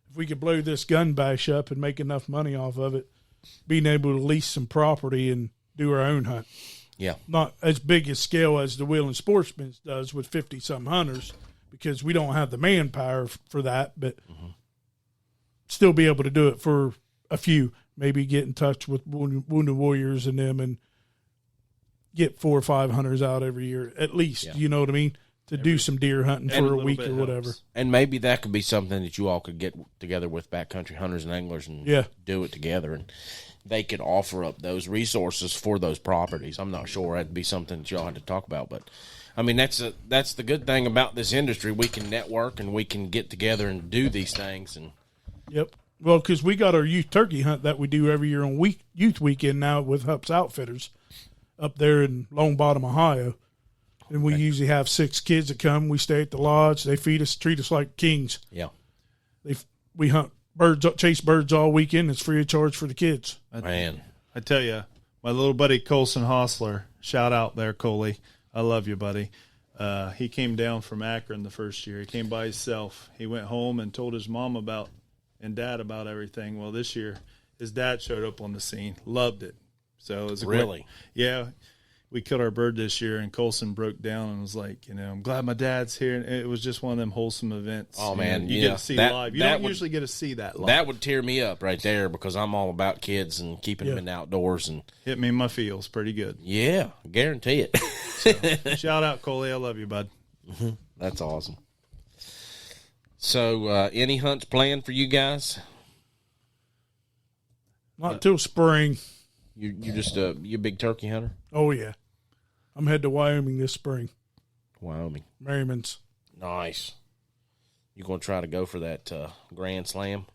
if we could blow this gun bash up and make enough money off of it, being able to lease some property and do our own hunt. Yeah. Not as big a scale as the Wheeling Sportsman does with 50-some hunters because we don't have the manpower for that, but still be able to do it for a few. Maybe get in touch with Wounded Warriors and them and get 4 or 5 hunters out every year at least, you know what I mean, to do some deer hunting for a week or whatever. Helps. And maybe that could be something that you all could get together with Backcountry Hunters and Anglers and do it together, and they could offer up those resources for those properties. I'm not sure. That'd be something that y'all had to talk about, but I mean, that's the good thing about this industry. We can network and we can get together and do these things. And Yep. Well, because we got our youth turkey hunt that we do every year on youth weekend now with Hups Outfitters up there in Long Bottom, Ohio. And we usually have 6 kids that come. We stay at the lodge. They feed us, treat us like kings. yeah, We hunt birds, chase birds all weekend. It's free of charge for the kids. man. I tell you, my little buddy Colson Hostler, shout out there, Coley. I love you, buddy. He came down from Akron the first year. He came by himself. He went home and told his mom and dad about everything. Well, this year, his dad showed up on the scene. Loved it. So it was Really? Yeah. We killed our bird this year, and Colson broke down and was like, I'm glad my dad's here. And it was just one of them wholesome events. Oh, man, You yeah. get to see That- live. You that don't would- usually get to see that live. That would tear me up right there because I'm all about kids and keeping them in the outdoors. And hit me in my feels pretty good. yeah, I guarantee it. Shout out, Coley. I love you, bud. That's awesome. So, any hunts planned for you guys? Not till spring. You just you a big turkey hunter? Oh, yeah. I'm headed to Wyoming this spring. Wyoming. Merriman's. Nice. You going to try to go for that Grand Slam?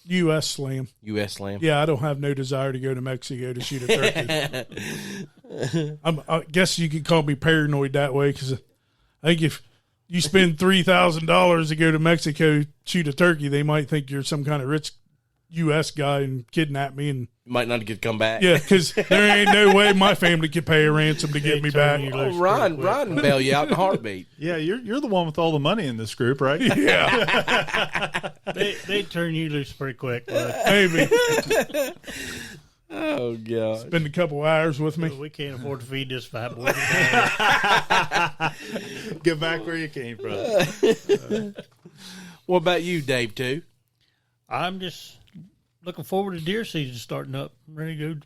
U.S. Slam. U.S. Slam? Yeah, I don't have no desire to go to Mexico to shoot a turkey. I guess you could call me paranoid that way because I think if you spend $3,000 to go to Mexico shoot a turkey, they might think you're some kind of rich U.S. guy and kidnap me. And You might not get come back. yeah, because there ain't no way my family could pay a ransom to get me back. Oh, Ron bail you out in a heartbeat. Yeah, you're the one with all the money in this group, right? Yeah, They turn you loose pretty quick. Bud. maybe. Oh God! Spend a couple hours with me. We can't afford to feed this fat boy. Get back where you came from. What about you, Dave? Too? I'm just looking forward to deer season starting up. I'm ready to go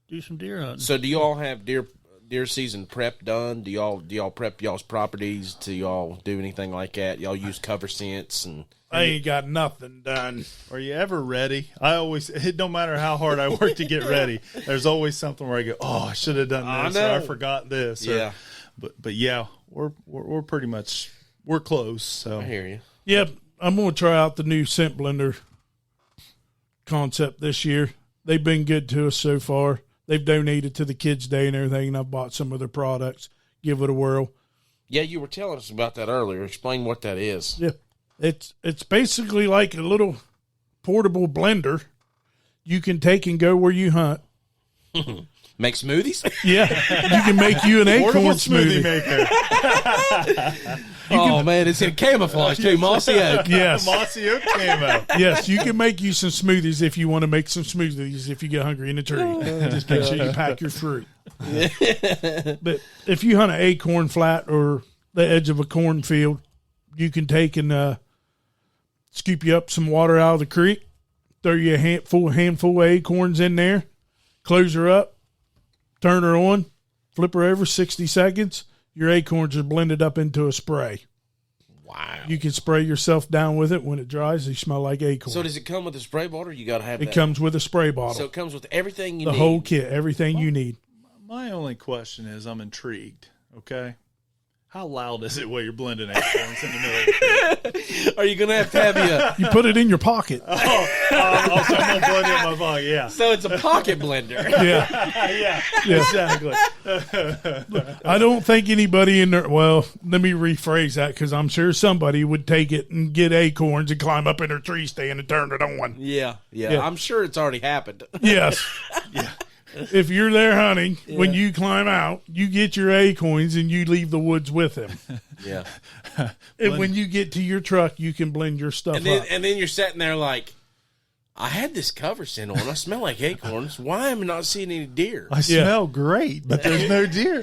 do some deer hunting. So, do y'all have deer season prep done? Do y'all prep y'all's properties? Do y'all do anything like that? Y'all use cover scents and I ain't got nothing done. Are you ever ready? It don't matter how hard I work to get ready. There's always something where I go, oh, I should have done this, or I forgot this. Yeah. But yeah, we're pretty much, we're close. So I hear you. Yep, I'm going to try out the new scent blender concept this year. They've been good to us so far. They've donated to the Kids Day and everything, and I've bought some of their products. Give it a whirl. Yeah, you were telling us about that earlier. Explain what that is. Yeah, it's basically like a little portable blender you can take and go where you hunt. Make smoothies? Yeah, you can make you an acorn portable smoothie. maker. Oh, man, it's in camouflage, too. Mossy oak. Yes, Mossy oak came out. yes, you can make you some smoothies if you want to make some smoothies if you get hungry in a tree. Just make sure you pack your fruit. But if you hunt an acorn flat or the edge of a cornfield, you can take and scoop you up some water out of the creek, throw you a handful of acorns in there, close her up, turn her on, flip her over 60 seconds. Your acorns are blended up into a spray. Wow. You can spray yourself down with it. When it dries, they smell like acorn. So does it come with a spray bottle? You got to have It that? comes with a spray bottle. So it comes with everything you the need. whole kit, everything you need. My only question is, I'm intrigued. Okay, how loud is it while you're blending acorns in the middle of the creek? Are you going to have you? You put it in your pocket. Also, I'm gonna blend it in my pocket. Yeah, So it's a pocket blender. Yeah. yeah, exactly. I don't think anybody in there, well, let me rephrase that because I'm sure somebody would take it and get acorns and climb up in their tree stand and turn it on. Yeah. Yeah. I'm sure it's already happened. Yes. Yeah. If you're there hunting, when you climb out, you get your acorns and you leave the woods with them. Yeah. And when you get to your truck, you can blend your stuff And then, up. and then you're sitting there like, I had this cover scent on. I smell like acorns. Why am I not seeing any deer? I smell great, but there's no deer.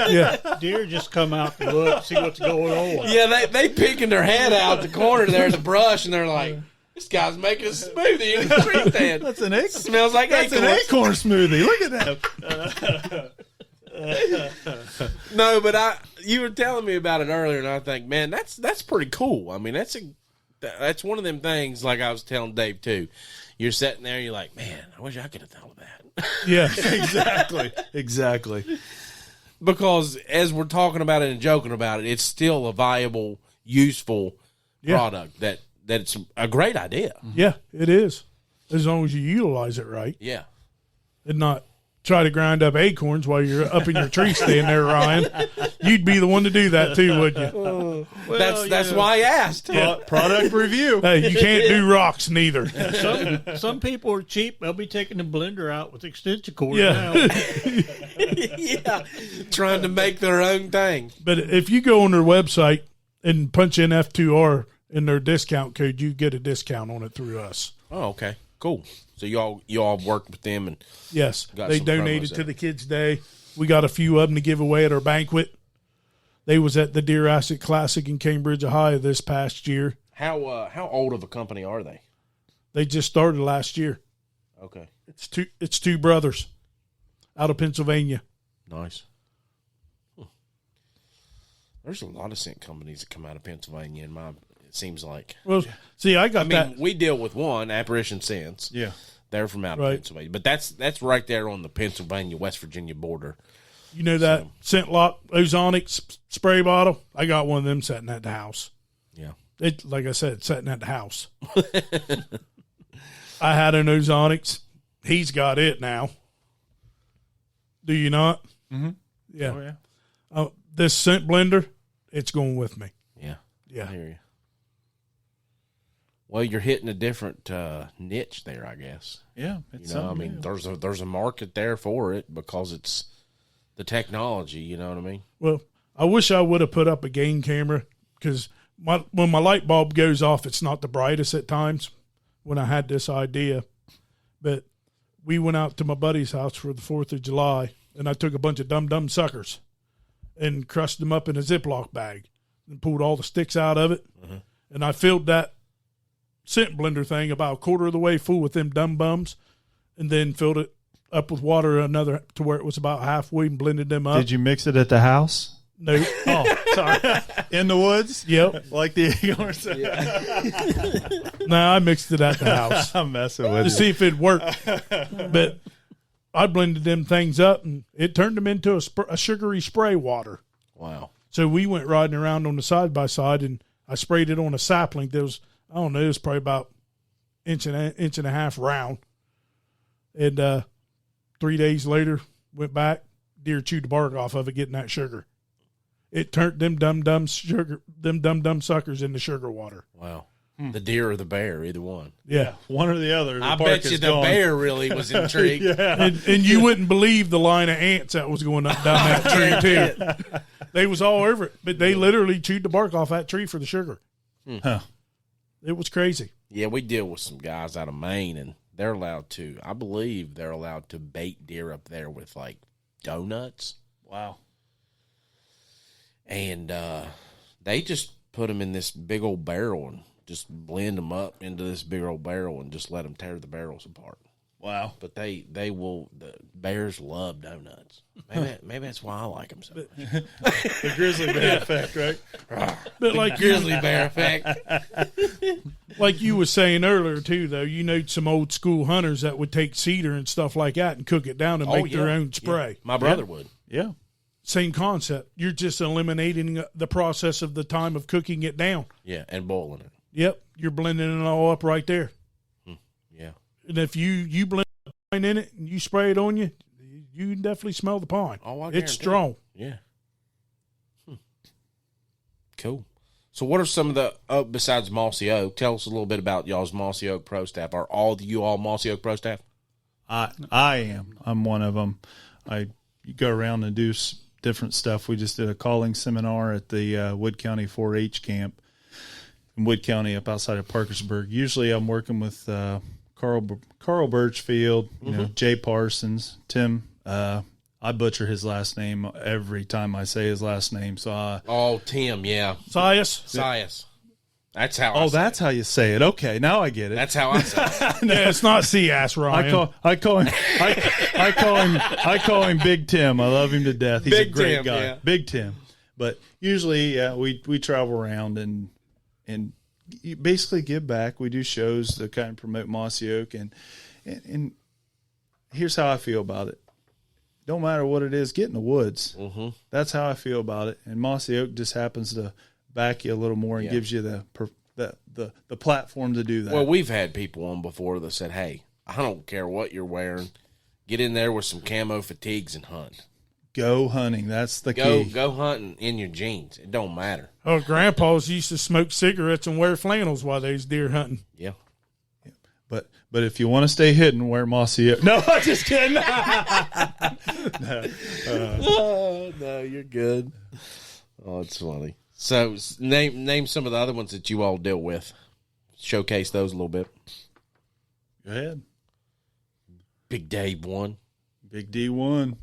Yeah. Deer just come out to look, see what's going on. Yeah, they peeking their head out the corner there in the brush, and they're like, this guy's making a smoothie in the tree stand. That's an acorn. Smells like That's acorns. an acorn smoothie. Look at that. No, but you were telling me about it earlier, and I think, man, that's pretty cool. I mean, that's one of them things. Like I was telling Dave too. You're sitting there, you're like, man, I wish I could have thought of that. Yeah. Exactly. Because as we're talking about it and joking about it, it's still a viable, useful product that it's a great idea. Yeah, it is. As long as you utilize it right Yeah. and not try to grind up acorns while you're up in your tree stand there, Ryan. You'd be the one to do that too, wouldn't you? That's why I asked. Product review. Hey, you can't do rocks neither. Some people are cheap. They'll be taking the blender out with extension cords Yeah. now. Yeah. Trying to make their own thing. But if you go on their website and punch in F2R in their discount code, you get a discount on it through us. Oh, okay. Cool. So y'all worked with them and Yes, Got they some donated promos to there. the Kids Day. We got a few of them to give away at our banquet. They was at the Deer Asset Classic in Cambridge, Ohio this past year. how old of a company are they? They just started last year. Okay. It's two brothers out of Pennsylvania. Nice. There's a lot of scent companies that come out of Pennsylvania it seems like. Well, see, I got that. We deal with one, Apparition Scents. Yeah. They're from out of Right. Pennsylvania. But that's right there on the Pennsylvania, West Virginia border. You know that Scent Lock Ozonic spray bottle? I got one of them sitting at the house. Yeah. It, like I said, sitting at the house. I had an Ozonics. He's got it now. Do you not? Mm-hmm. Yeah. Oh, yeah. This scent blender, it's going with me. Yeah. Yeah. I hear you. Well, you're hitting a different niche there, I guess. Yeah. It's You know, I something mean, new. there's a market there for it because it's the technology. You know what I mean? Well, I wish I would have put up a game camera because when my light bulb goes off, it's not the brightest at times when I had this idea. But we went out to my buddy's house for the 4th of July, and I took a bunch of dum-dum suckers and crushed them up in a Ziploc bag and pulled all the sticks out of it. And I filled that scent blender thing about a quarter of the way full with them dum-bums, and then filled it up with water another to where it was about halfway and blended them up. Did you mix it at the house? No. Oh, sorry. In the woods? Yep. Like the Eagles? No, I mixed it at the house I'm messing with to you. see if it worked. But I blended them things up, and it turned them into a sugary spray water. Wow. So we went riding around on the side-by-side, and I sprayed it on a sapling that was, I don't know, it was probably about inch and a half round. And 3 days later, went back, deer chewed the bark off of it, getting that sugar. It turned them dum-dum suckers into sugar water. Wow. The deer or the bear, either one. Yeah. One or the other. The I bark bet you is the gone. bear really was intrigued. And you wouldn't believe the line of ants that was going up down that tree, too. They was all over it, but they literally chewed the bark off that tree for the sugar. Huh. It was crazy. Yeah, we deal with some guys out of Maine, and they're allowed to, I believe they're allowed to bait deer up there with, like, donuts. Wow. And they just put them in this big old barrel and just blend them up into this big old barrel and just let them tear the apart. Wow. But the bears love donuts. Maybe that's why I like them so much. The grizzly bear effect, right? But like Grizzly bear effect. like you was saying earlier, too, though, you know some old school hunters that would take cedar and stuff like that and cook it down and make their own spray. My brother would. Yeah. Same concept. You're just eliminating the process of the time of cooking it down. Yeah, and boiling it. Yep. You're blending it all up right there. Yeah. And if you blend pine in it and you spray it on you, you can definitely smell the pine. Oh, I guarantee It's strong. Yeah. Cool. So what are some of the, besides Mossy Oak, tell us a little bit about y'all's Mossy Oak Pro Staff. Are all you all Mossy Oak Pro Staff? I am. I'm one of them. I go around and do different stuff. We just did a calling seminar at the Wood County 4-H camp in Wood County up outside of Parkersburg. Usually I'm working with Carl Birchfield, Jay Parsons, Tim. I butcher his last name every time I say his last name. So Tim, yeah. Sias? That's how I say that's how you say it. Okay, now I get it. That's how I say it. Yeah, it's not Sias, Ryan. I call him Big Tim. I love him to death. He's Big a great Tim, guy. yeah. Big Tim. But usually, we travel around and you basically give back. We do shows to kind of promote Mossy Oak, and here's how I feel about it. Don't matter what it is, get in the woods. Mm-hmm. That's how I feel about it. And Mossy Oak just happens to back you a little more and gives you the platform to do that. Well, we've had people on before that said, hey, I don't care what you're wearing. Get in there with some camo fatigues and hunt. Go hunting. That's the key. Go hunting in your jeans. It don't matter. Oh, grandpas used to smoke cigarettes and wear flannels while they was deer hunting. Yeah. But if you want to stay hidden, wear Mossy Oak. No, I'm just kidding. No, you're good. Oh, it's funny. So name some of the other ones that you all deal with. Showcase those a little bit. Go ahead. Big Dave won. Big D1.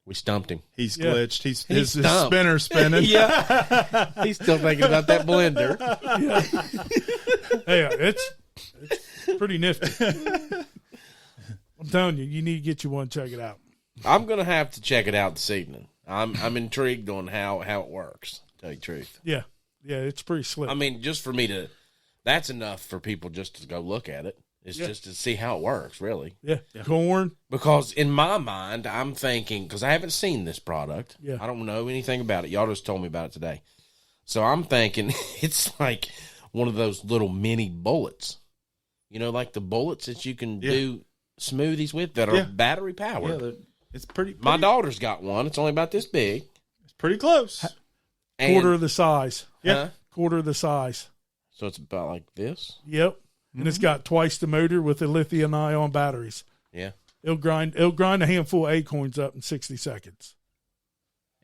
We stumped him. He's glitched. His stumped. spinner's spinning. Yeah. He's still thinking about that blender. Hey, it's pretty nifty. I'm telling you, you need to get you one. Check it out. I'm gonna have to check it out this evening. I'm intrigued on how it works. To tell you the truth. Yeah, it's pretty slick. I mean, just for me to, that's enough for people just to go look at it. It's just to see how it works, really. Yeah. Corn. Because in my mind, I'm thinking, because I haven't seen this product. Yeah. I don't know anything about it. Y'all just told me about it today. So I'm thinking it's like one of those little mini bullets. You know, like the bullets that you can do smoothies with that are battery powered. Yeah, it's pretty. My daughter's got one. It's only about this big. It's pretty close. And, Quarter of the size. Huh? Quarter of the size. So it's about like this. Yep. And it's got twice the motor with the lithium-ion batteries. Yeah. It'll grind a handful of acorns up in 60 seconds.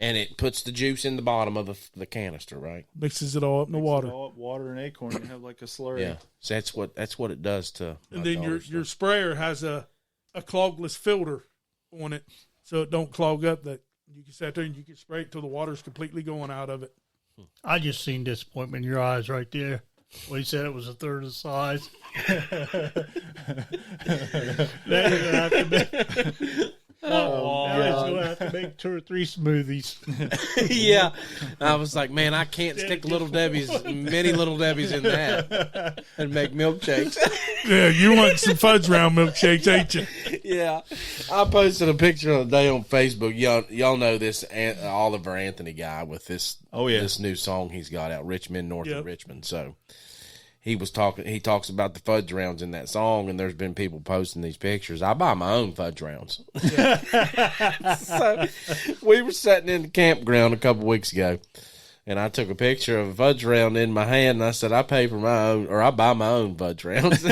And it puts the juice in the bottom of the canister, right? Mixes it all up in the water. All up, water and acorn, you have like a slurry. Yeah. So that's what it does to. my And then daughter's your stuff. sprayer has a clogless filter on it, so it don't clog up. That you can sit there and you can spray it till the water's completely going out of it. I just seen disappointment in your eyes right there. When he said it was a third of the size. Now you're gonna have to make. Now he's gonna have to make 2 or 3 smoothies. Yeah, I was like, man, I can't stick many little Debbie's in that and make milkshakes. Yeah, you want some fudge round milkshakes, ain't you? Yeah, I posted a picture the other day on Facebook. Y'all know this Oliver Anthony guy with this. Oh, yeah. This new song he's got out, Richmond, north Yep. of Richmond. So he talks about the fudge rounds in that song, and there's been people posting these pictures. I buy my own fudge rounds. So we were sitting in the campground a couple weeks ago, and I took a picture of a fudge round in my hand, and I said, I pay for my own, or I buy my own fudge rounds.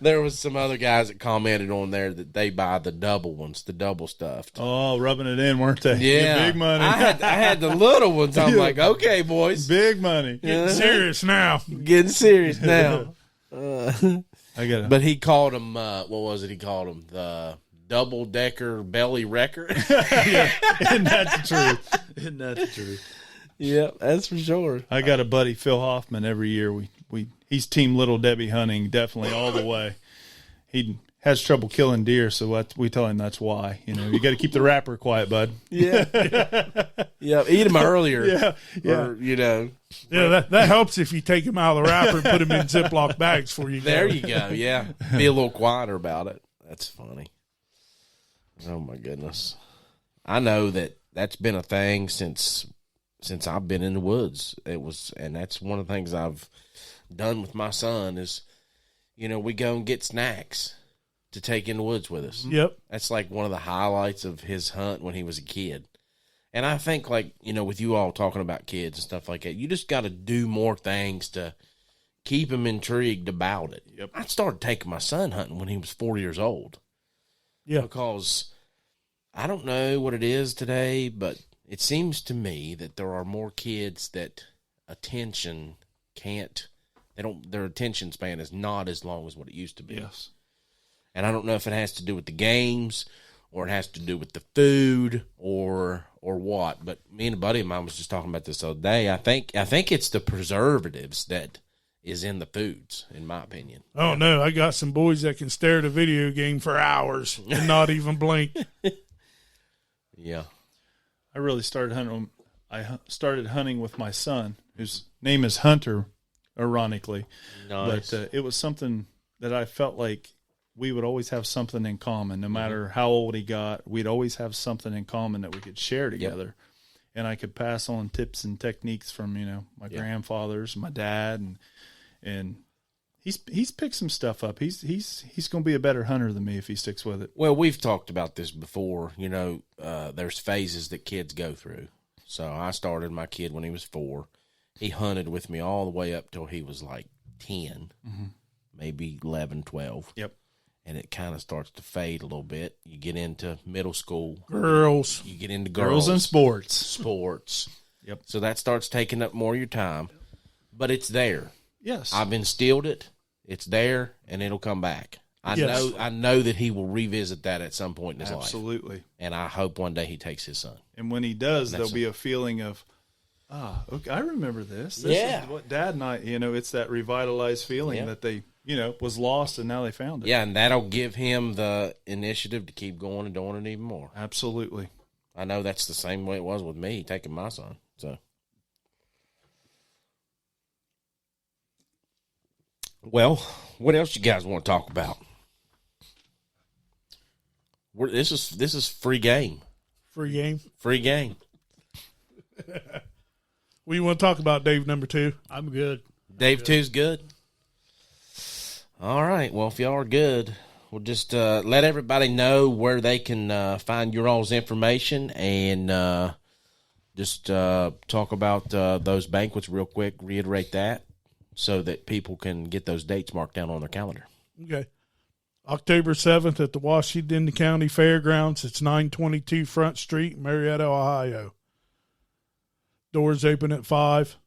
There was some other guys that commented on there that they buy the double ones, the double stuffed. Oh, rubbing it in, weren't they? Yeah, Big money. I had the little ones. I'm like, okay, boys, Big money. Serious now. getting serious now. I got it. But he called them, what was it? He called them the double decker belly wrecker. Isn't that the truth? Isn't that the truth? Yeah, that's for sure. I got a buddy, Phil Hoffman. Every year he's team Little Debbie hunting, definitely all the way. He has trouble killing deer, so we tell him that's why. You got to keep the wrapper quiet, bud. Yeah, yeah. Eat them earlier. Yeah. Or, Yeah, that helps if you take them out of the wrapper and put them in Ziploc bags for you. there you go. Yeah, be a little quieter about it. That's funny. Oh my goodness, I know that's been a thing since I've been in the woods. And that's one of the things I've done with my son is, we go and get snacks to take in the woods with us. Yep. That's like one of the highlights of his hunt when he was a kid. And I think, with you all talking about kids and stuff like that, you just got to do more things to keep him intrigued about it. Yep. I started taking my son hunting when he was 4 years old. Yeah. Because I don't know what it is today, but it seems to me that there are more kids that their attention span is not as long as what it used to be. Yes. And I don't know if it has to do with the games or it has to do with the food or what. But me and a buddy of mine was just talking about this the other day. I think it's the preservatives that is in the foods, in my opinion. Oh no, I got some boys that can stare at a video game for hours and not even blink. Yeah. I really started hunting. I started hunting with my son, whose name is Hunter, ironically. Nice. But it was something that I felt like we would always have something in common. No matter how old he got, we'd always have something in common that we could share together. And I could pass on tips and techniques from, my grandfathers, my dad, and he's picked some stuff up. He's going to be a better hunter than me if he sticks with it. Well, we've talked about this before. There's phases that kids go through. So I started my kid when he was 4. He hunted with me all the way up till he was like 10, maybe 11, 12. Yep. And it kind of starts to fade a little bit. You get into middle school. Girls. You get into Girls and sports. Sports. Yep. So that starts taking up more of your time. But it's there. Yes. I've instilled it. It's there, and it'll come back. I know that he will revisit that at some point in his life. Absolutely. And I hope one day he takes his son. And when he does, there'll be a feeling of, okay, I remember this. This is what Dad and I, it's that revitalized feeling that they, was lost and now they found it. Yeah, and that'll give him the initiative to keep going and doing it even more. Absolutely. I know that's the same way it was with me taking my son. So, well, what else you guys want to talk about? This is free game. Free game. Free game. What do you want to talk about, Dave, number 2? I'm good. Dave 2's good. All right. Well, if y'all are good, we'll just let everybody know where they can find your all's information and just talk about those banquets real quick, reiterate that so that people can get those dates marked down on their calendar. Okay. October 7th at the Washington County Fairgrounds. It's 922 Front Street, Marietta, Ohio. Doors open at 5.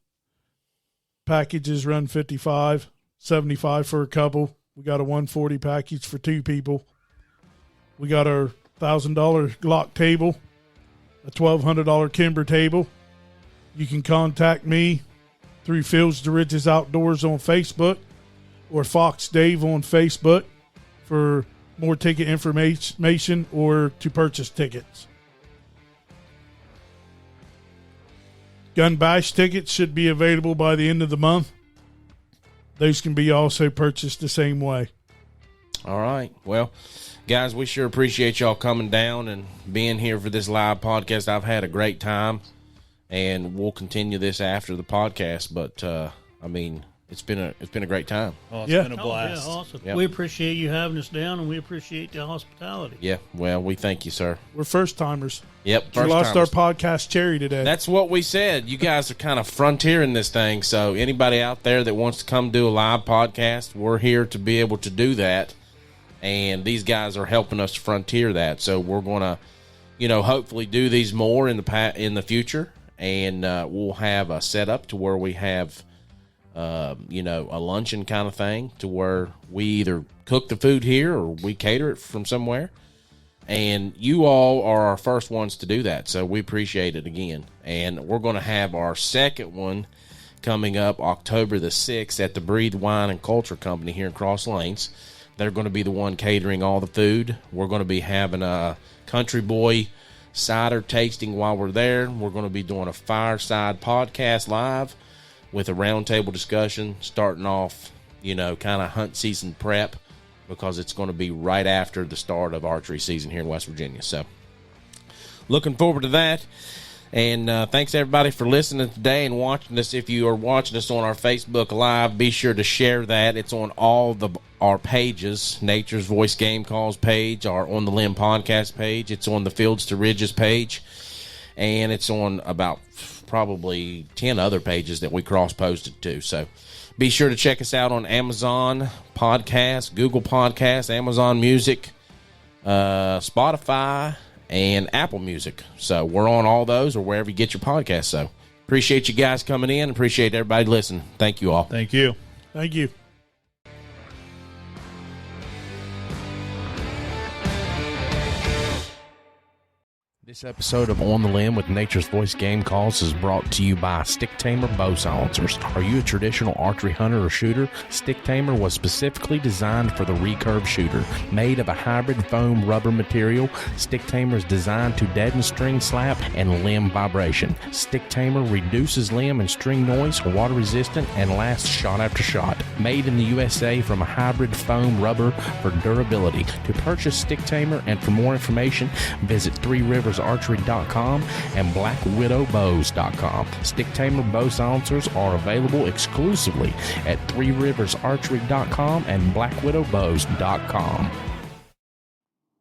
Packages run $55, $75 for a couple. We got a $140 package for 2 people. We got our $1,000 Glock table, a $1,200 Kimber table. You can contact me through Fields to Ridges Outdoors on Facebook or Fox Dave on Facebook for more ticket information or to purchase tickets. Gun Bash tickets should be available by the end of the month. Those can be also purchased the same way. All right. Well, guys, we sure appreciate y'all coming down and being here for this live podcast. I've had a great time, and we'll continue this after the podcast. But I mean, it's been a great time. Oh, it's been a Oh, blast. yeah, awesome. Yep. We appreciate you having us down, and we appreciate the hospitality. Yeah. Well, we thank you, sir. We're first timers. Yep. We First lost timers. our podcast cherry today. That's what we said. You guys are kind of frontiering this thing. So anybody out there that wants to come do a live podcast, we're here to be able to do that. And these guys are helping us to frontier that. So we're going to, hopefully do these more in the future. And we'll have a setup to where we have, a luncheon kind of thing to where we either cook the food here or we cater it from somewhere. And you all are our first ones to do that, so we appreciate it again. And we're going to have our second one coming up October the 6th at the Breathe Wine and Culture Company here in Cross Lanes. They're going to be the one catering all the food. We're going to be having a Country Boy cider tasting while we're there. We're going to be doing a fireside podcast live with a roundtable discussion starting off, kind of hunt season prep, because it's going to be right after the start of archery season here in West Virginia. So looking forward to that. And thanks, everybody, for listening today and watching us. If you are watching us on our Facebook Live, be sure to share that. It's on all our pages, Nature's Voice Game Calls page, our On the Limb podcast page. It's on the Fields to Ridges page. And it's on about probably 10 other pages that we cross-posted to. So be sure to check us out on Amazon Podcasts, Google Podcasts, Amazon Music, Spotify, and Apple Music. So we're on all those or wherever you get your podcasts. So appreciate you guys coming in. Appreciate everybody listening. Thank you all. Thank you. Thank you. This episode of On the Limb with Nature's Voice Game Calls is brought to you by Stick Tamer Bow Silencers. Are you a traditional archery hunter or shooter? Stick Tamer was specifically designed for the recurve shooter. Made of a hybrid foam rubber material, Stick Tamer is designed to deaden string slap and limb vibration. Stick Tamer reduces limb and string noise, water resistant, and lasts shot after shot. Made in the USA from a hybrid foam rubber for durability. To purchase Stick Tamer and for more information, visit 3riversarchery.com and blackwidowbows.com. Stick Tamer bow silencers are available exclusively at 3riversarchery.com and blackwidowbows.com.